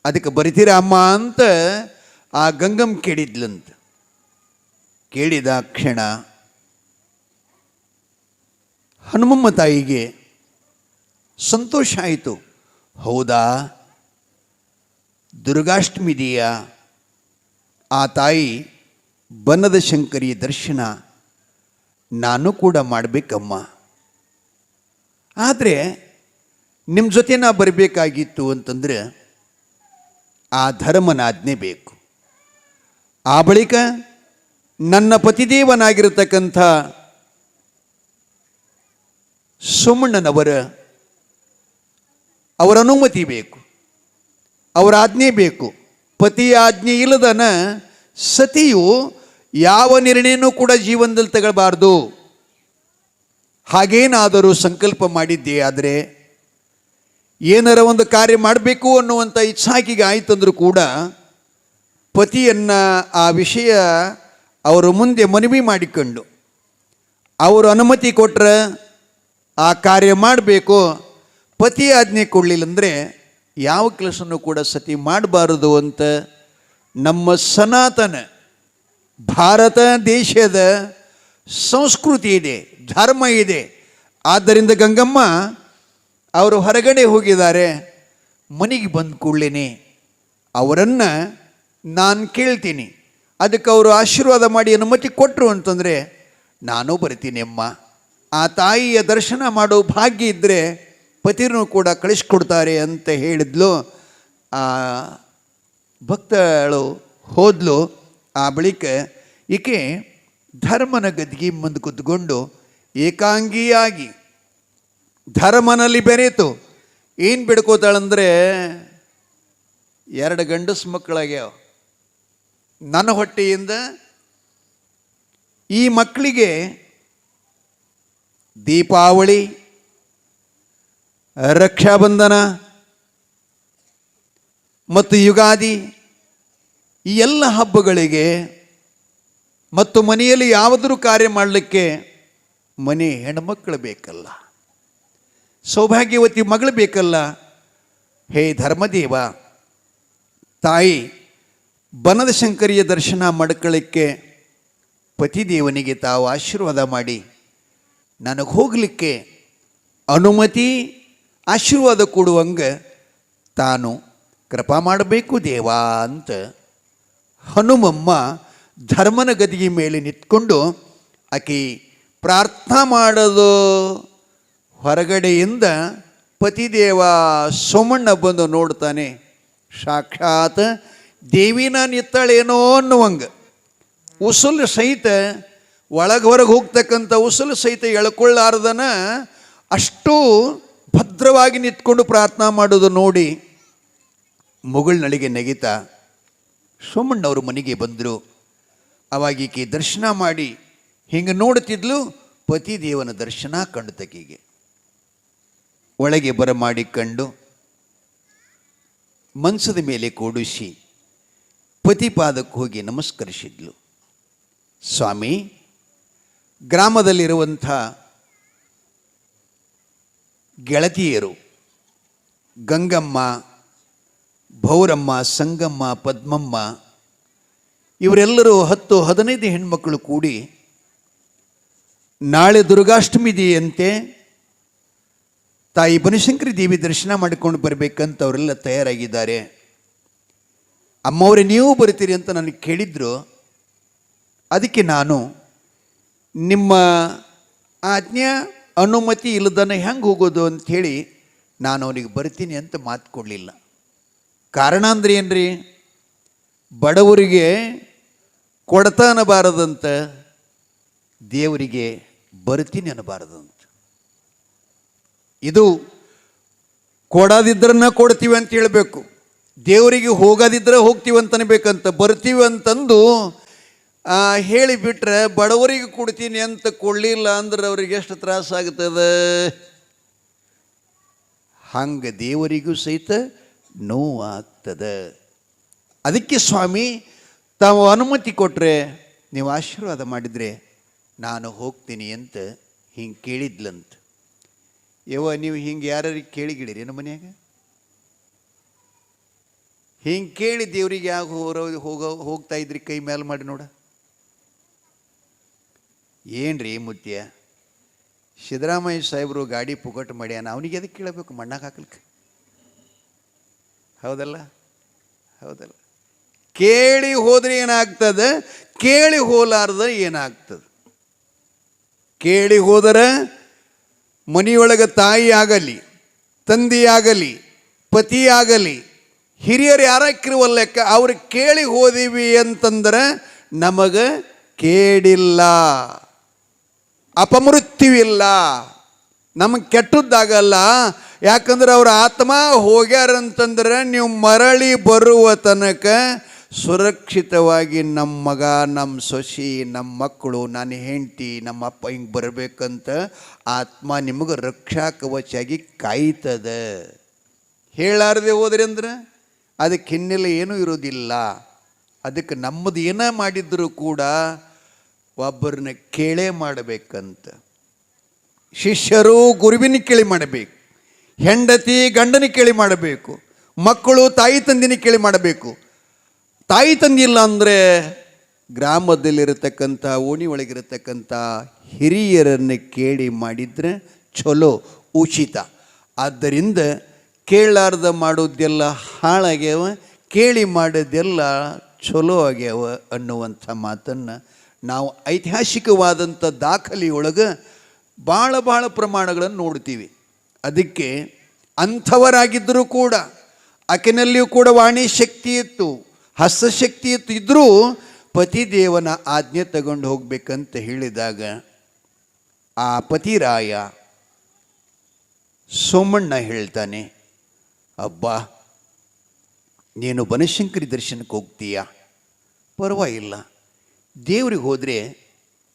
ಅದಕ್ಕೆ ಬರಿತೀರಾ ಅಮ್ಮ ಅಂತ ಆ ಗಂಗಮ್ಮ ಕೇಳಿದ್ಲಂತ. ಕೇಳಿದ ಕ್ಷಣ ಹನುಮಮ್ಮ ತಾಯಿಗೆ ಸಂತೋಷ ಆಯಿತು. ಹೌದಾ, ದುರ್ಗಾಷ್ಟಮಿ ಇದೆಯಾ? ಆ ತಾಯಿ ಬನ್ನದ ಶಂಕರಿಯ ದರ್ಶನ ನಾನು ಕೂಡ ಮಾಡಬೇಕಮ್ಮ. ಆದರೆ ನಿಮ್ಮ ಜೊತೆ ನಾ ಬರಬೇಕಾಗಿತ್ತು ಅಂತಂದರೆ ಆ ಧರ್ಮನಾಜ್ಞೆ ಬೇಕು. ಆ ಬಳಿಕ ನನ್ನ ಪತಿದೇವನಾಗಿರತಕ್ಕಂಥ ಸೋಮಣ್ಣನವರ ಅವರ ಅನುಮತಿ ಬೇಕು, ಅವರ ಆಜ್ಞೆ ಬೇಕು. ಪತಿಯ ಆಜ್ಞೆ ಇಲ್ಲದನ ಸತಿಯು ಯಾವ ನಿರ್ಣಯನೂ ಕೂಡ ಜೀವನದಲ್ಲಿ ತಗೊಳ್ಬಾರ್ದು. ಹಾಗೇನಾದರೂ ಸಂಕಲ್ಪ ಮಾಡಿದ್ದೆ ಆದರೆ ಏನಾರ ಒಂದು ಕಾರ್ಯ ಮಾಡಬೇಕು ಅನ್ನುವಂಥ ಇಚ್ಛಾಕಿಗೆ ಆಯ್ತಂದ್ರೂ ಕೂಡ ಪತಿಯನ್ನು ಆ ವಿಷಯ ಅವರ ಮುಂದೆ ಮನವಿ ಮಾಡಿಕೊಂಡು ಅವರು ಅನುಮತಿ ಕೊಟ್ಟರೆ ಆ ಕಾರ್ಯ ಮಾಡಬೇಕು. ಪತಿ ಆಜ್ಞೆ ಕೊಡಲಿಲ್ಲ ಅಂದರೆ ಯಾವ ಕೆಲಸನೂ ಕೂಡ ಸತಿ ಮಾಡಬಾರದು ಅಂತ ನಮ್ಮ ಸನಾತನ ಭಾರತ ದೇಶದ ಸಂಸ್ಕೃತಿ ಇದೆ, ಧರ್ಮ ಇದೆ. ಆದ್ದರಿಂದ ಗಂಗಮ್ಮ ಅವರು ಹೊರಗಡೆ ಹೋಗಿದ್ದಾರೆ. ಮನೆಗೆ ಬಂದ ಕೂಡಲೇ ಅವರನ್ನು ನಾನು ಕೇಳ್ತೀನಿ. ಅದಕ್ಕೆ ಅವರು ಆಶೀರ್ವಾದ ಮಾಡಿ ಅನುಮತಿ ಕೊಟ್ಟರು ಅಂತಂದರೆ ನಾನು ಬರ್ತೀನಿ ಅಮ್ಮ. ಆ ತಾಯಿಯ ದರ್ಶನ ಮಾಡೋ ಭಾಗ್ಯ ಇದ್ದರೆ ಪತಿನೂ ಕೂಡ ಕಳಿಸ್ಕೊಡ್ತಾರೆ ಅಂತ ಹೇಳಿದ್ಲು. ಆ ಭಕ್ತಳು ಹೋದ್ಲು. ಆ ಬಳಿಕ ಈಕೆ ಧರ್ಮನ ಗದ್ದಿಗೆ ಮುಂದೆ ಕೂತ್ಕೊಂಡು ಏಕಾಂಗಿಯಾಗಿ ಧರ್ಮನಲ್ಲಿ ಬೆರೆತು ಏನು ಬಿಡ್ಕೋತಾಳಂದರೆ 2 ಗಂಡಸು ಮಕ್ಕಳಾಗ್ಯಾವ ನನ್ನ ಹೊಟ್ಟೆಯಿಂದ. ಈ ಮಕ್ಕಳಿಗೆ ದೀಪಾವಳಿ, ರಕ್ಷಾಬಂಧನ ಮತ್ತು ಯುಗಾದಿ ಈ ಎಲ್ಲ ಹಬ್ಬಗಳಿಗೆ ಮತ್ತು ಮನೆಯಲ್ಲಿ ಯಾವುದಾದ್ರೂ ಕಾರ್ಯ ಮಾಡಲಿಕ್ಕೆ ಮನೆ ಹೆಣ್ಮಕ್ಕಳು ಬೇಕಲ್ಲ, ಸೌಭಾಗ್ಯವತಿ ಮಗಳು ಬೇಕಲ್ಲ. ಹೇ ಧರ್ಮದೇವ, ತಾಯಿ ಬನದಶಂಕರಿಯ ದರ್ಶನ ಮಾಡ್ಕೊಳ್ಳಿಕ್ಕೆ ಪತಿದೇವನಿಗೆ ತಾವು ಆಶೀರ್ವಾದ ಮಾಡಿ ನನಗೆ ಹೋಗಲಿಕ್ಕೆ ಅನುಮತಿ ಆಶೀರ್ವಾದ ಕೊಡುವಂಗೆ ತಾನು ಕೃಪಾ ಮಾಡಬೇಕು ದೇವಾ ಅಂತ ಹನುಮಮ್ಮ ಧರ್ಮನ ಗದಿಗೆ ಮೇಲೆ ನಿಂತ್ಕೊಂಡು ಆಕೆ ಪ್ರಾರ್ಥನಾ ಮಾಡೋದು. ಹೊರಗಡೆಯಿಂದ ಪತಿದೇವ ಸೋಮಣ್ಣ ಬಂದು ನೋಡ್ತಾನೆ. ಸಾಕ್ಷಾತ್ ದೇವಿನ ನಿತ್ತಾಳೇನೋ ಅನ್ನುವಂಗೆ ಉಸುಲು ಸಹಿತ ಒಳಗೆ ಹೊರಗೆ ಹೋಗ್ತಕ್ಕಂಥ ಉಸುಲು ಸಹಿತ ಎಳ್ಕೊಳ್ಳಾರ್ದನ ಅಷ್ಟು ಭದ್ರವಾಗಿ ನಿಂತ್ಕೊಂಡು ಪ್ರಾರ್ಥನಾ ಮಾಡೋದು ನೋಡಿ ಮುಗುಳ್ನಳಿಗೆ ನೆಗಿತಾ ಸೋಮಣ್ಣವರು ಮನೆಗೆ ಬಂದರು. ಅವಾಗ ಈಕೆ ದರ್ಶನ ಮಾಡಿ ಹಿಂಗೆ ನೋಡುತ್ತಿದ್ಲು. ಪತಿದೇವನ ದರ್ಶನ ಕಂಡು ತಕಿಗೆ ಒಳಗೆ ಬರಮಾಡಿಕೊಂಡು ಮನ್ಸದ ಮೇಲೆ ಕೂಡಿಸಿ ಪತಿಪಾದಕ್ಕೆ ಹೋಗಿ ನಮಸ್ಕರಿಸಿದ್ಲು. ಸ್ವಾಮಿ, ಗ್ರಾಮದಲ್ಲಿರುವಂಥ ಗೆಳತಿಯರು ಗಂಗಮ್ಮ, ಭೌರಮ್ಮ, ಸಂಗಮ್ಮ, ಪದ್ಮಮ್ಮ ಇವರೆಲ್ಲರೂ 10-15 ಹೆಣ್ಮಕ್ಕಳು ಕೂಡಿ ನಾಳೆ ದುರ್ಗಾಷ್ಟಮಿ ಇದೆಯಂತೆ, ತಾಯಿ ಬನಶಂಕರಿ ದೇವಿ ದರ್ಶನ ಮಾಡಿಕೊಂಡು ಬರಬೇಕಂತ ಅವರೆಲ್ಲ ತಯಾರಾಗಿದ್ದಾರೆ. ಅಮ್ಮವರೇ ನೀವು ಬರ್ತೀರಿ ಅಂತ ನನಗೆ ಕೇಳಿದ್ರು. ಅದಕ್ಕೆ ನಾನು ನಿಮ್ಮ ಆಜ್ಞಾ ಅನುಮತಿ ಇಲ್ಲದನ್ನ ಹೆಂಗೆ ಹೋಗೋದು ಅಂಥೇಳಿ ನಾನು ಅವನಿಗೆ ಬರ್ತೀನಿ ಅಂತ ಮಾತು ಕೊಡಲಿಲ್ಲ. ಕಾರಣ ಅಂದ್ರೆ ಏನ್ರಿ, ಬಡವರಿಗೆ ಕೊಡ್ತಾ ಅನ್ನಬಾರದಂತ, ದೇವರಿಗೆ ಬರ್ತೀನಿ ಅನ್ನಬಾರದಂತ. ಇದು ಕೊಡೋದಿದ್ರನ್ನ ಕೊಡ್ತೀವಿ ಅಂತ ಹೇಳಬೇಕು, ದೇವರಿಗೆ ಹೋಗೋದಿದ್ರೆ ಹೋಗ್ತೀವಿ ಅಂತ ಅನ್ಬೇಕಂತ. ಬರ್ತೀವಿ ಅಂತಂದು ಹೇಳಿಬಿಟ್ರೆ ಬಡವರಿಗೆ ಕೊಡ್ತೀನಿ ಅಂತ ಕೊಡಲಿಲ್ಲ ಅಂದ್ರೆ ಅವ್ರಿಗೆ ಎಷ್ಟು ತ್ರಾಸಾಗ್ತದೆ. ಹಂಗೆ ದೇವರಿಗೂ ಸಹಿತ ನೋವು ಆಗ್ತದೆ. ಅದಕ್ಕೆ ಸ್ವಾಮಿ ತಾವು ಅನುಮತಿ ಕೊಟ್ಟರೆ, ನೀವು ಆಶೀರ್ವಾದ ಮಾಡಿದರೆ ನಾನು ಹೋಗ್ತೀನಿ ಅಂತ ಹಿಂಗೆ ಕೇಳಿದ್ಲಂತ. ಯವ್ವ, ನೀವು ಹಿಂಗೆ ಯಾರಿಗೆ ಕೇಳಿಗಿಡಿರಿ ನಮ್ಮ ಮನ್ಯಾಗ? ಹಿಂಗೆ ಕೇಳಿ ದೇವ್ರಿಗೆ ಯಾಕೆ ಹೋಗ್ತಾ ಇದ್ರಿ? ಕೈ ಮೇಲೆ ಮಾಡಿ ನೋಡ. ಏನ್ರಿ ಮುತ್ಯ, ಸಿದ್ದರಾಮಯ್ಯ ಸಾಹೇಬರು ಗಾಡಿ ಪುಕಟ್ ಮಾಡ್ಯಾನ, ಅವನಿಗೆ ಅದಕ್ಕೆ ಕೇಳಬೇಕು ಮಣ್ಣಾಗ ಹಾಕ್ಲಿಕ್ಕೆ? ಹೌದಲ್ಲ? ಹೌದಲ್ಲ? ಕೇಳಿ ಹೋದ್ರೆ ಏನಾಗ್ತದೆ, ಕೇಳಿ ಹೋಲಾರ್ದ ಏನಾಗ್ತದೆ? ಕೇಳಿ ಹೋದರೆ ಮನೆಯೊಳಗೆ ತಾಯಿ ಆಗಲಿ, ತಂದೆಯಾಗಲಿ, ಪತಿಯಾಗಲಿ, ಹಿರಿಯರು ಯಾರಕ್ಕಿರುವ ಲೆಕ್ಕ ಅವ್ರು ಕೇಳಿ ಹೋದಿವಿ ಅಂತಂದ್ರೆ ನಮಗೆ ಕೇಡಿಲ್ಲ, ಅಪಮೃತ್ಯುವಿಲ್ಲ, ನಮಗೆ ಕೆಟ್ಟದ್ದಾಗಲ್ಲ. ಯಾಕಂದ್ರೆ ಅವ್ರ ಆತ್ಮ ಹೋಗ್ಯಾರಂತಂದ್ರೆ ನೀವು ಮರಳಿ ಬರುವ ತನಕ ಸುರಕ್ಷಿತವಾಗಿ ನಮ್ಮ ಮಗ, ನಮ್ಮ ಸೊಸಿ, ನಮ್ಮ ಮಕ್ಕಳು, ನನ್ನ ಹೆಂಡತಿ, ನಮ್ಮ ಅಪ್ಪ ಹಿಂಗೆ ಬರಬೇಕಂತ ಆತ್ಮ ನಿಮಗೆ ರಕ್ಷಾ ಕವಚಾಗಿ ಕಾಯ್ತದೆ. ಹೇಳಾರದೆ ಹೋದ್ರಿ ಅಂದ್ರೆ ಅದಕ್ಕೆ ಹಿನ್ನೆಲೆ ಏನೂ ಇರೋದಿಲ್ಲ. ಅದಕ್ಕೆ ನಮ್ಮದು ಏನೇ ಮಾಡಿದರೂ ಕೂಡ ಒಬ್ಬರನ್ನ ಕೇಳೇ ಮಾಡಬೇಕಂತ. ಶಿಷ್ಯರು ಗುರುವಿನ ಕೇಳಿ ಮಾಡಬೇಕು, ಹೆಂಡತಿ ಗಂಡನ ಕೇಳಿ ಮಾಡಬೇಕು, ಮಕ್ಕಳು ತಾಯಿ ತಂದಿನ ಕೇಳಿ ಮಾಡಬೇಕು. ತಾಯಿ ತಂದಿಲ್ಲ ಅಂದರೆ ಗ್ರಾಮದಲ್ಲಿರತಕ್ಕಂಥ ಓಣಿ ಒಳಗಿರತಕ್ಕಂಥ ಹಿರಿಯರನ್ನು ಕೇಳಿ ಮಾಡಿದರೆ ಚಲೋ, ಉಚಿತ. ಆದ್ದರಿಂದ ಕೇಳಾರ್ದ ಮಾಡೋದೆಲ್ಲ ಹಾಳಾಗ್ಯಾವ, ಕೇಳಿ ಮಾಡೋದೆಲ್ಲ ಚಲೋ ಆಗ್ಯಾವ ಅನ್ನುವಂಥ ಮಾತನ್ನು ನಾವು ಐತಿಹಾಸಿಕವಾದಂಥ ದಾಖಲೆಯೊಳಗೆ ಭಾಳ ಪ್ರಮಾಣಗಳನ್ನು ನೋಡ್ತೀವಿ. ಅದಕ್ಕೆ ಅಂಥವರಾಗಿದ್ದರೂ ಕೂಡ ಆಕೆನಲ್ಲಿಯೂ ಕೂಡ ವಾಣಿ ಶಕ್ತಿ ಇತ್ತು, ಹಸ್ತಶಕ್ತಿ ಇತ್ತು. ಇದ್ದರೂ ಪತಿದೇವನ ಆಜ್ಞೆ ತಗೊಂಡು ಹೋಗ್ಬೇಕಂತ ಹೇಳಿದಾಗ ಆ ಪತಿರಾಯ ಸೋಮಣ್ಣ ಹೇಳ್ತಾನೆ, ಅಬ್ಬಾ ನೀನು ಬನಶಂಕರಿ ದರ್ಶನಕ್ಕೆ ಹೋಗ್ತೀಯಾ, ಪರವಾಗಿಲ್ಲ, ದೇವ್ರಿಗೆ ಹೋದರೆ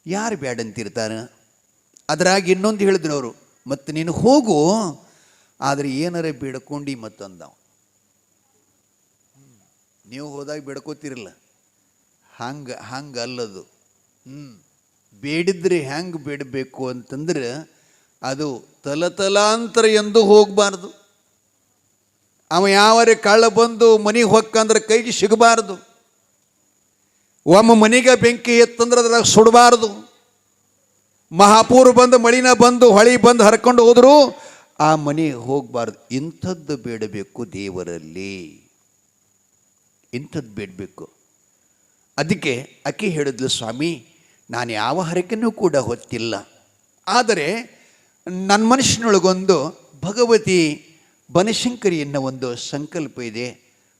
ಯಾರು ಬ್ಯಾಡಂತಿರ್ತಾನೆ. ಅದರಾಗಿ ಇನ್ನೊಂದು ಹೇಳಿದ್ರು ಅವರು, ಮತ್ತು ನೀನು ಹೋಗು, ಆದರೆ ಏನಾರ ಬೇಡ್ಕೊಂಡು ಮತ್ತಂದವು. ನೀವು ಹೋದಾಗ ಬೇಡ್ಕೋತಿರಲ್ಲ, ಹಂಗೆ ಅಲ್ಲದು. ಬೇಡಿದ್ರೆ ಹೆಂಗೆ ಬೇಡಬೇಕು ಅಂತಂದ್ರೆ ಅದು ತಲತಲಾಂತರ ಎಂದು ಹೋಗಬಾರ್ದು. ಅವ ಯಾವರೇ ಕಳ್ಳ ಬಂದು ಮನೆಗೆ ಹೊಕ್ಕಂದ್ರೆ ಕೈಗೆ ಸಿಗಬಾರ್ದು. ಒಮ್ಮ ಮನೆಗೆ ಬೆಂಕಿ ಎತ್ತಂದ್ರೆ ಅದ್ರಾಗ ಸುಡಬಾರ್ದು. ಮಹಾಪೂರ್ ಬಂದು ಮಳಿನ ಬಂದು ಹೊಳಿ ಬಂದು ಹರ್ಕೊಂಡು ಹೋದರೂ ಆ ಮನೆ ಹೋಗಬಾರ್ದು. ಇಂಥದ್ದು ಬೇಡಬೇಕು ದೇವರಲ್ಲಿ, ಇಂಥದ್ದು ಬೇಡಬೇಕು. ಅದಕ್ಕೆ ಅಕ್ಕಿ ಹೇಳಿದ್ಲು, ಸ್ವಾಮಿ ನಾನು ಯಾವ ಹರಕೆನೂ ಕೂಡ ಹೊತ್ತಿಲ್ಲ, ಆದರೆ ನನ್ನ ಮನುಷ್ಯನೊಳಗೊಂದು ಭಗವತಿ ಬನಶಂಕರಿ ಎನ್ನೋ ಒಂದು ಸಂಕಲ್ಪ ಇದೆ,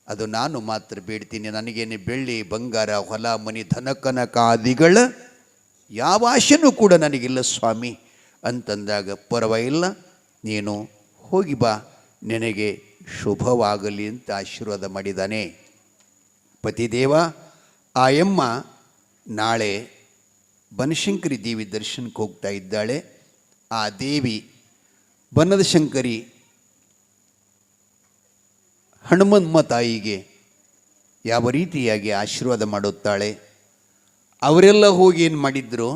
ಅದು ನಾನು ಮಾತ್ರ ಬೇಡ್ತೀನಿ. ನನಗೇನು ಬೆಳ್ಳಿ ಬಂಗಾರ ಹೊಲ ಮನಿ ಧನ ಕನಕಾದಿಗಳ ಯಾವ ಆಶೆನೂ ಕೂಡ ನನಗಿಲ್ಲ ಸ್ವಾಮಿ ಅಂತಂದಾಗ, ಪರವಾಗಿಲ್ಲ ನೀನು ಹೋಗಿ ಬಾ, ನಿನಗೆ ಶುಭವಾಗಲಿ ಅಂತ ಆಶೀರ್ವಾದ ಮಾಡಿದ್ದಾನೆ ಪತಿದೇವ. ಆ ಯಮ್ಮ ನಾಳೆ ಬನಶಂಕರಿ ದೇವಿ ದರ್ಶನಕ್ಕೆ ಹೋಗ್ತಾ ಇದ್ದಾಳೆ. ಆ ದೇವಿ ಬನದ ಶಂಕರಿ ಹನುಮನ್ಮ ತಾಯಿಗೆ ಯಾವ ರೀತಿಯಾಗಿ ಆಶೀರ್ವಾದ ಮಾಡುತ್ತಾಳೆ. ಅವರೆಲ್ಲ ಹೋಗಿ ಏನು ಮಾಡಿದ್ರು,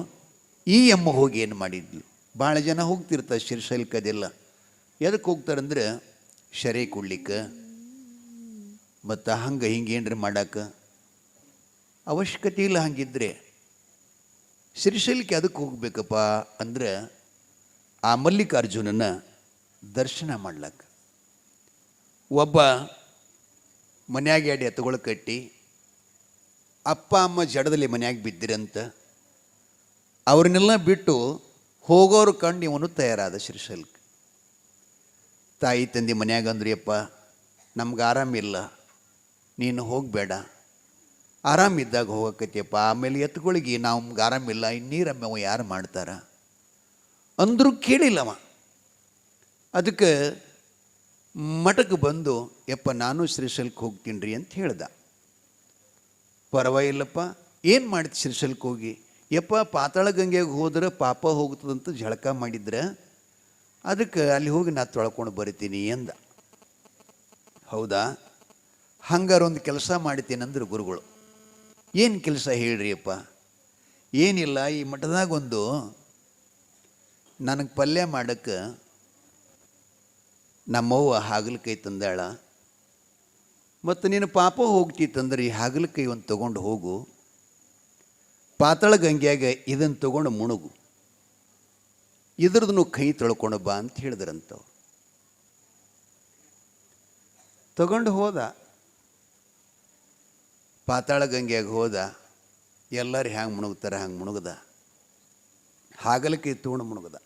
ಈ ಅಮ್ಮ ಹೋಗಿ ಏನು ಮಾಡಿದ್ಲು. ಭಾಳ ಜನ ಹೋಗ್ತಿರ್ತಾರೆ ಶಿರ್ಶೈಲ್ಕದೆಲ್ಲ. ಎದಕ್ಕೆ ಹೋಗ್ತಾರಂದ್ರೆ ಶರೇ ಕೊಡ್ಲಿಕ್ಕೆ ಮತ್ತು ಹಂಗೆ ಹಿಂಗೆ ಏನ್ರಿ ಮಾಡೋಕ್ಕೆ ಅವಶ್ಯಕತೆ ಇಲ್ಲ. ಹಂಗಿದ್ರೆ ಶ್ರೀಶೈಲಕ್ಕೆ ಅದಕ್ಕೆ ಹೋಗ್ಬೇಕಪ್ಪ ಅಂದ್ರೆ ಆ ಮಲ್ಲಿಕಾರ್ಜುನನ ದರ್ಶನ ಮಾಡ್ಲಕ್ಕ. ಒಬ್ಬ ಮನ್ಯಾಗ ಎರಡು ಎತ್ತುಗಳು ಕಟ್ಟಿ ಅಪ್ಪ ಅಮ್ಮ ಜಡದಲ್ಲಿ ಮನ್ಯಾಗ ಬಿದ್ದಿರಂತ ಅವ್ರನ್ನೆಲ್ಲ ಬಿಟ್ಟು ಹೋಗೋರು ಕಂಡು ಇವನು ತಯಾರಾದ ಶ್ರೀಶೈಲಕ್ಕೆ. ತಾಯಿ ತಂದೆ ಮನ್ಯಾಗ ಅಂದ್ರಿ, ಅಪ್ಪ ನಮ್ಗೆ ಆರಾಮಿಲ್ಲ, ನೀನು ಹೋಗಬೇಡ, ಆರಾಮಿದ್ದಾಗ ಹೋಗಕತ್ತಿಯಪ್ಪ, ಆಮೇಲೆ ಎತ್ತುಗಳಿಗೆ ನಮ್ಗೆ ಆರಾಮಿಲ್ಲ, ಇನ್ನೀರಮ್ಮ ಯಾರು ಮಾಡ್ತಾರ ಅಂದರೂ ಕೇಳಿಲ್ಲವ. ಅದಕ್ಕೆ ಮಠಕ್ಕೆ ಬಂದು, ಯಪ್ಪ ನಾನು ಶ್ರೀಶೈಲಕ್ಕೆ ಹೋಗ್ತೀನಿ ರೀ ಅಂತ ಹೇಳ್ದ. ಪರವಾಗಿಲ್ಲಪ್ಪ, ಏನು ಮಾಡಿತ್ತು ಶ್ರೀಶೈಲಕ್ಕೆ ಹೋಗಿ? ಯಪ್ಪ ಪಾತಾಳ ಗಂಗೆಗೆ ಹೋದ್ರೆ ಪಾಪ ಹೋಗ್ತದಂತ ಜಳಕ ಮಾಡಿದ್ರೆ ಅದಕ್ಕೆ ಅಲ್ಲಿ ಹೋಗಿ ನಾ ತೊಳ್ಕೊಂಡು ಬರ್ತೀನಿ ಎಂದ. ಹೌದಾ, ಹಂಗಾರ ಒಂದು ಕೆಲಸ ಮಾಡ್ತೀನಂದ್ರೆ ಗುರುಗಳು. ಏನು ಕೆಲಸ ಹೇಳ್ರಿ ಅಪ್ಪ? ಏನಿಲ್ಲ, ಈ ಮಠದಾಗ ಒಂದು ನನಗೆ ಪಲ್ಯ ಮಾಡೋಕ್ಕೆ ನಮ್ಮವ್ವ ಹಾಗಲಕಾಯಿ ತಂದಾಳ, ಮತ್ತು ನೀನು ಪಾಪ ಹೋಗ್ತಿತ್ತಂದ್ರೆ ಈ ಹಾಗಲಕಾಯಿ ಒಂದು ತೊಗೊಂಡು ಹೋಗು, ಪಾತಾಳ ಗಂಗ್ಯಾಗ ಇದನ್ನು ತೊಗೊಂಡು ಮುಣುಗು, ಇದ್ರದ್ದು ಕೈ ತೊಳ್ಕೊಂಡು ಬಾ ಅಂತ ಹೇಳಿದ್ರಂತವ್ರು. ತಗೊಂಡು ಹೋದ, ಪಾತಾಳ ಗಂಗ್ಯಾಗ ಹೋದ. ಎಲ್ಲರೂ ಹ್ಯಾಂಗೆ ಮುಣುಗ್ತಾರೆ ಹಂಗೆ ಮುಣುಗ್ದ, ಹಾಗಲಕಾಯಿ ತೊಗೊಂಡು ಮುಣುಗ್ದ.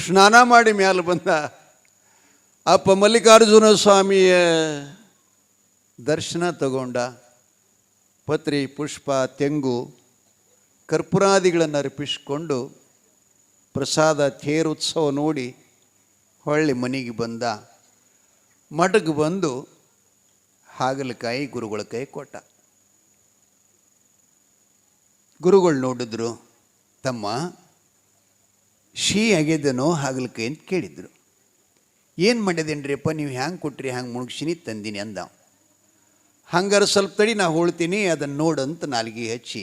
ಸ್ನಾನ ಮಾಡಿ ಮ್ಯಾಲೆ ಬಂದ. ಅಪ್ಪ ಮಲ್ಲಿಕಾರ್ಜುನ ಸ್ವಾಮಿಯ ದರ್ಶನ ತಗೊಂಡ. ಪತ್ರಿ, ಪುಷ್ಪ, ತೆಂಗು, ಕರ್ಪೂರಾದಿಗಳನ್ನು ಅರ್ಪಿಸಿಕೊಂಡು ಪ್ರಸಾದ ತೇರುತ್ಸವ ನೋಡಿ ಹೊಳ್ಳಿ ಮನೆಗೆ ಬಂದ. ಮಠಕ್ಕೆ ಬಂದು ಹಾಗಲಕಾಯಿ ಗುರುಗಳ ಕೈ ಕೊಟ್ಟ. ಗುರುಗಳು ನೋಡಿದ್ರು, ತಮ್ಮ ಸಿಹಿ ಆಗ್ಯದನೋ ಹಾಗಲಕಾಯಿ ಅಂತ ಕೇಳಿದ್ರು. ಏನು ಮಾಡಿದೇನ್ರಿಯಪ್ಪ, ನೀವು ಹ್ಯಾಂಗೆ ಕೊಟ್ರಿ, ಹ್ಯಾಂಗೆ ಮುಳುಗ್ಸಿನಿ ತಂದೀನಿ ಅಂದ. ಹಂಗಾರೆ ಸ್ವಲ್ಪ ತಡಿ ನಾ ಹೋಳ್ತೀನಿ, ಅದನ್ನು ನೋಡಂತ ನಾಲ್ಗೆ ಹಚ್ಚಿ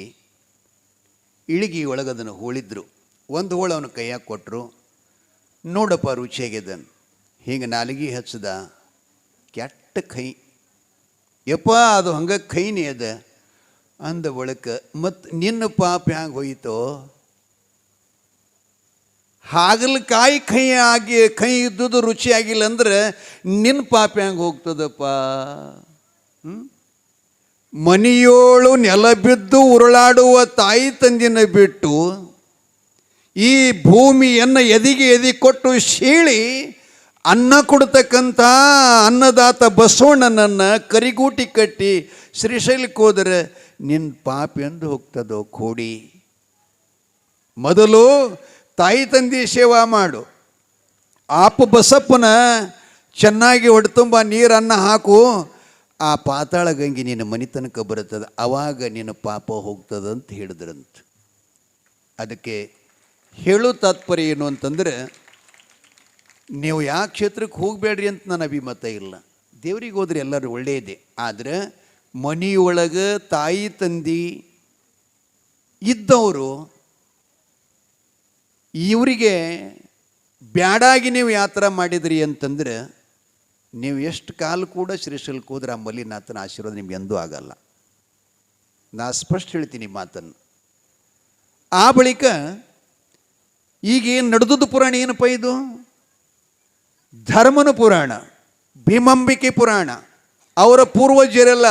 ಇಳಿಗಿ ಒಳಗೆ ಅದನ್ನು ಹೋಳಿದ್ರು. ಒಂದು ಹೋಳು ಅವನ ಕೈಯಾಗ ಕೊಟ್ಟರು. ನೋಡಪ್ಪ ರುಚಿಯಾಗ್ಯದನ್. ಹಿಂಗೆ ನಾಲ್ಗೆ ಹಚ್ಚದ, ಕೆಟ್ಟ ಕೈ. ಯಪ್ಪ ಅದು ಹಂಗೆ ಕೈನೇ ಅದ ಅಂದ ಒಳಕ. ಮತ್ತು ನಿನ್ನ ಪಾಪ ಹ್ಯಾಂಗೆ ಹೋಯಿತೋ? ಹಾಗಲಕಾಯಿ ಕೈ ಇದ್ದುದು ರುಚಿ ಆಗಿಲ್ಲ ಅಂದ್ರೆ ನಿನ್ನ ಪಾಪ ಹೆಂಗೆ ಹೋಗ್ತದಪ್ಪ? ಮನೆಯೋಳು ನೆಲ ಬಿದ್ದು ಉರುಳಾಡುವ ತಾಯಿ ತಂದಿನ ಬಿಟ್ಟು ಈ ಭೂಮಿಯನ್ನು ಎದಿ ಕೊಟ್ಟು ಶೀಳಿ ಅನ್ನ ಕೊಡ್ತಕ್ಕಂಥ ಅನ್ನದಾತ ಬಸವಣ್ಣನನ್ನು ಕರಿಗೂಟಿ ಕಟ್ಟಿ ಶ್ರೀಶೈಲಕ್ಕೆ ಹೋದರೆ ನಿನ್ನ ಪಾಪ ಎಂದು ಹೋಗ್ತದೋ ಕೋಡಿ? ಮೊದಲು ತಾಯಿ ತಂದೆ ಸೇವಾ ಮಾಡು. ಆಪ ಬಸಪ್ಪನ ಚೆನ್ನಾಗಿ ಹೊಡೆತುಂಬ ನೀರನ್ನು ಹಾಕು, ಆ ಪಾತಾಳ ಗಂಗೆ ನಿನ್ನ ಮನೆ ತನಕ ಬರುತ್ತದೆ, ಆವಾಗ ನಿನ್ನ ಪಾಪ ಹೋಗ್ತದಂತ ಹೇಳಿದ್ರಂತ. ಅದಕ್ಕೆ ಹೇಳೋ ತಾತ್ಪರ್ಯ ಏನು ಅಂತಂದರೆ, ನೀವು ಯಾವ ಕ್ಷೇತ್ರಕ್ಕೆ ಹೋಗಬೇಡ್ರಿ ಅಂತ ನನ್ನ ಅಭಿಮತ ಇಲ್ಲ. ದೇವ್ರಿಗೆ ಹೋದ್ರೆ ಎಲ್ಲರೂ ಒಳ್ಳೆಯದೇ. ಆದರೆ ಮನೆಯೊಳಗೆ ತಾಯಿ ತಂದೆ ಇದ್ದವರು ಇವರಿಗೆ ಬ್ಯಾಡಾಗಿ ನೀವು ಯಾತ್ರೆ ಮಾಡಿದ್ರಿ ಅಂತಂದ್ರೆ ನೀವು ಎಷ್ಟು ಕಾಲ ಕೂಡ ಶ್ರೀಶೈಲಕ್ಕೆ ಹೋದ್ರೆ ಆ ಮಲ್ಲಿನಾಥನ ಆಶೀರ್ವಾದ ನಿಮ್ಗೆ ಎಂದೂ ಆಗಲ್ಲ. ನಾ ಸ್ಪಷ್ಟ ಹೇಳ್ತೀನಿ ಮಾತನ್ನು. ಆ ಬಳಿಕ ಈಗೇನು ನಡೆದದ್ದು ಪುರಾಣ ಏನಪ್ಪ ಇದು? ಧರ್ಮನ ಪುರಾಣ, ಭೀಮಂಬಿಕೆ ಪುರಾಣ. ಅವರ ಪೂರ್ವಜರೆಲ್ಲ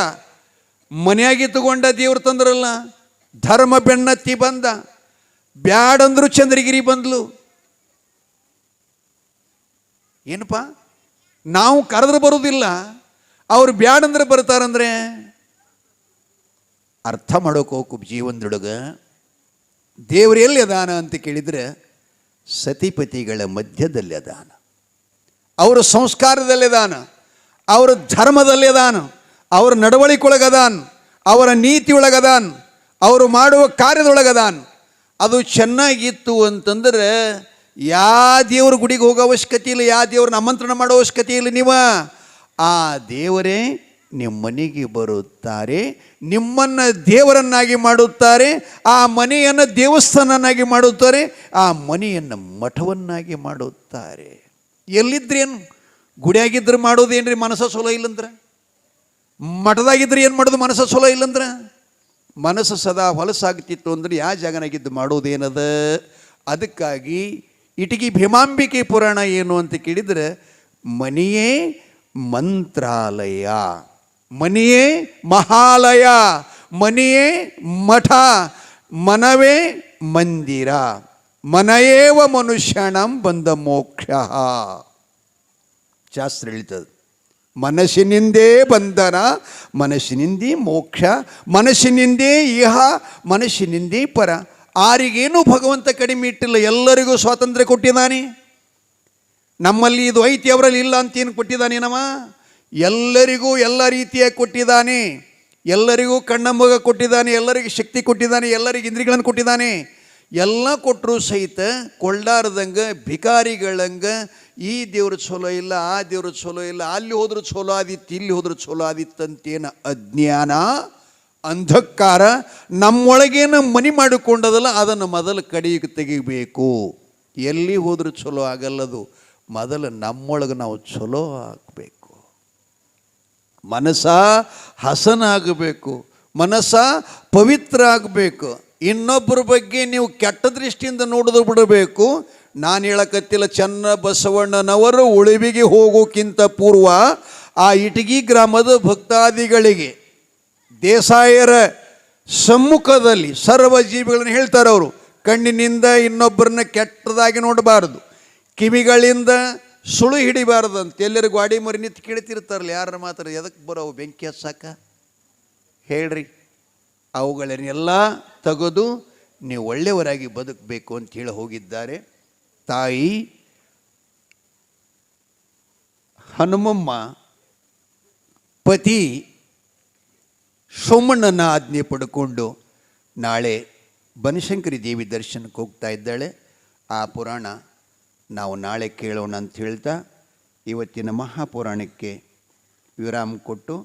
ಮನೆಯಾಗಿ ತಗೊಂಡ ದೇವ್ರು ತಂದ್ರಲ್ಲ, ಧರ್ಮ ಬೆನ್ನತ್ತಿ ಬಂದ. ಬ್ಯಾಡಂದ್ರು ಚಂದ್ರಗಿರಿ ಬಂದ್ಲು. ಏನಪ್ಪ, ನಾವು ಕರೆದ್ರೆ ಬರೋದಿಲ್ಲ, ಅವ್ರು ಬ್ಯಾಡಂದ್ರೆ ಬರ್ತಾರಂದ್ರೆ ಅರ್ಥ ಮಾಡೋಕೆ ಹೋಗು. ಜೀವನದೊಳಗೆ ದೇವ್ರು ಎಲ್ಲಿ ಅದಾನ ಅಂತ ಕೇಳಿದರೆ ಸತಿಪತಿಗಳ ಮಧ್ಯದಲ್ಲಿ ಅದಾನ, ಅವರ ಸಂಸ್ಕಾರದಲ್ಲಿ ಅದಾನ, ಅವರ ಧರ್ಮದಲ್ಲಿ ಅದಾನ, ಅವರ ನಡವಳಿಕೊಳಗದಾನ, ಅವರ ನೀತಿ ಒಳಗದಾನ, ಅವರು ಮಾಡುವ ಕಾರ್ಯದೊಳಗದಾನ. ಅದು ಚೆನ್ನಾಗಿತ್ತು ಅಂತಂದ್ರೆ ಯಾವ ದೇವ್ರ ಗುಡಿಗೆ ಹೋಗೋ ಅವಶ್ಯಕತೆ ಇಲ್ಲ, ಯಾವ ದೇವ್ರನ್ನ ಆಮಂತ್ರಣ ಮಾಡೋ ಅವಶ್ಯಕತೆ ಇಲ್ಲ. ನೀವು ಆ ದೇವರೇ ನಿಮ್ಮ ಮನೆಗೆ ಬರುತ್ತಾರೆ, ನಿಮ್ಮನ್ನು ದೇವರನ್ನಾಗಿ ಮಾಡುತ್ತಾರೆ, ಆ ಮನೆಯನ್ನು ದೇವಸ್ಥಾನನ್ನಾಗಿ ಮಾಡುತ್ತಾರೆ, ಆ ಮನೆಯನ್ನು ಮಠವನ್ನಾಗಿ ಮಾಡುತ್ತಾರೆ. ಎಲ್ಲಿದ್ರೇನು? ಗುಡಿಯಾಗಿದ್ರೆ ಮಾಡೋದೇನ್ರಿ ಮನಸ್ಸು ಚಲೋ ಇಲ್ಲಂದ್ರೆ? ಮಠದಾಗಿದ್ರೆ ಏನು ಮಾಡೋದು ಮನಸ್ಸು ಚಲೋ ಇಲ್ಲಂದ್ರೆ? ಮನಸ್ಸು ಸದಾ ಹೊಲಸಾಗ್ತಿತ್ತು ಅಂದ್ರೆ ಯಾವ ಜಾಗನಾಗಿದ್ದು ಮಾಡೋದೇನದ? ಅದಕ್ಕಾಗಿ ಇಟಗಿ ಭೀಮಾಂಬಿಕೆ ಪುರಾಣ ಏನು ಅಂತ ಕೇಳಿದರೆ, ಮನೆಯೇ ಮಂತ್ರಾಲಯ, ಮನೆಯೇ ಮಹಾಲಯ, ಮನೆಯೇ ಮಠ, ಮನವೇ ಮಂದಿರ, ಮನಯೇವ ಮನುಷ್ಯಣಂ ಬಂದ ಮೋಕ್ಷ. ಶಾಸ್ತ್ರ ಹೇಳ್ತದೆ, ಮನಸ್ಸಿನಿಂದೇ ಬಂಧನ, ಮನಸ್ಸಿನಿಂದೇ ಮೋಕ್ಷ, ಮನಸ್ಸಿನಿಂದೇ ಇಹ, ಮನಸ್ಸಿನಿಂದೇ ಪರ. ಆರಿಗೇನು ಭಗವಂತ ಕಡಿಮೆ ಇಟ್ಟಿಲ್ಲ, ಎಲ್ಲರಿಗೂ ಸ್ವಾತಂತ್ರ್ಯ ಕೊಟ್ಟಿದ್ದಾನೆ. ನಮ್ಮಲ್ಲಿ ಇದು ಐತಿ ಅವರಲ್ಲಿ ಇಲ್ಲ ಅಂತೇನು ಕೊಟ್ಟಿದ್ದಾನೆ ನಮ್ಮ? ಎಲ್ಲರಿಗೂ ಎಲ್ಲ ರೀತಿಯಾಗಿ ಕೊಟ್ಟಿದ್ದಾನೆ. ಎಲ್ಲರಿಗೂ ಕಣ್ಣಮ್ಮಗ ಕೊಟ್ಟಿದ್ದಾನೆ, ಎಲ್ಲರಿಗೂ ಶಕ್ತಿ ಕೊಟ್ಟಿದ್ದಾನೆ, ಎಲ್ಲರಿಗೂ ಇಂದ್ರಿಯಗಳನ್ನು ಕೊಟ್ಟಿದ್ದಾನೆ. ಎಲ್ಲ ಕೊಟ್ಟರು ಸಹಿತ ಕೊಳ್ಳಾರ್ದಂಗೆ ಭಿಕಾರಿಗಳಂಗೆ ಈ ದೇವ್ರು ಚಲೋ ಇಲ್ಲ, ಆ ದೇವ್ರು ಚಲೋ ಇಲ್ಲ, ಅಲ್ಲಿ ಹೋದ್ರೂ ಚಲೋ ಆದಿತ್ತು, ಇಲ್ಲಿ ಹೋದ್ರೂ ಚಲೋ ಆದಿತ್ತಂತೇನು ಅಜ್ಞಾನ, ಅಂಧಕಾರ ನಮ್ಮೊಳಗೇನು ಮನೆ ಮಾಡಿಕೊಂಡದಲ್ಲ, ಅದನ್ನು ಮೊದಲು ಕಡೆಗೆ ತೆಗಿಬೇಕು. ಎಲ್ಲಿ ಹೋದ್ರೂ ಚಲೋ ಆಗಲ್ಲದು, ಮೊದಲು ನಮ್ಮೊಳಗೆ ನಾವು ಚಲೋ ಆಗಬೇಕು. ಮನಸ್ಸ ಹಸನಾಗಬೇಕು, ಮನಸ್ಸ ಪವಿತ್ರ ಆಗಬೇಕು. ಇನ್ನೊಬ್ಬರ ಬಗ್ಗೆ ನೀವು ಕೆಟ್ಟ ದೃಷ್ಟಿಯಿಂದ ನೋಡಿದ್ರು ಬಿಡಬೇಕು. ನಾನು ಹೇಳಕತ್ತಿಲ್ಲ, ಚನ್ನ ಬಸವಣ್ಣನವರು ಉಳಿವಿಗೆ ಹೋಗೋಕ್ಕಿಂತ ಪೂರ್ವ ಆ ಇಟಗಿ ಗ್ರಾಮದ ಭಕ್ತಾದಿಗಳಿಗೆ ದೇಸಾಯರ ಸಮ್ಮುಖದಲ್ಲಿ ಸರ್ವ ಜೀವಿಗಳನ್ನು ಹೇಳ್ತಾರೆ ಅವರು, ಕಣ್ಣಿನಿಂದ ಇನ್ನೊಬ್ಬರನ್ನ ಕೆಟ್ಟದಾಗಿ ನೋಡಬಾರದು, ಕಿವಿಗಳಿಂದ ಸುಳು ಹಿಡಿಬಾರ್ದಂತ. ಎಲ್ಲರೂ ಗಾಡಿ ಮರಿ ನಿಂತು ಕೇಳ್ತಿರ್ತಾರಲ್ಲ, ಯಾರ ಮಾತ್ರ ಎದಕ್ಕೆ ಬರೋವು ಬೆಂಕಿ ಹಚ್ಚಾಕ ಹೇಳ್ರಿ. ಅವುಗಳನ್ನೆಲ್ಲ ತೆಗೆದು ನೀವು ಒಳ್ಳೆಯವರಾಗಿ ಬದುಕಬೇಕು ಅಂತ ಹೇಳಿ ಹೋಗಿದ್ದಾರೆ. ತಾಯಿ ಹನುಮಮ್ಮ ಪತಿ ಸೋಮಣ್ಣನ ಆಜ್ಞೆ ಪಡ್ಕೊಂಡು ನಾಳೆ ಬನಶಂಕರಿ ದೇವಿ ದರ್ಶನಕ್ಕೆ ಹೋಗ್ತಾ ಇದ್ದಾಳೆ. ಆ ಪುರಾಣ ನಾವು ನಾಳೆ ಕೇಳೋಣ ಅಂತ ಹೇಳ್ತಾ ಇವತ್ತಿನ ಮಹಾಪುರಾಣಕ್ಕೆ ವಿರಾಮ ಕೊಟ್ಟು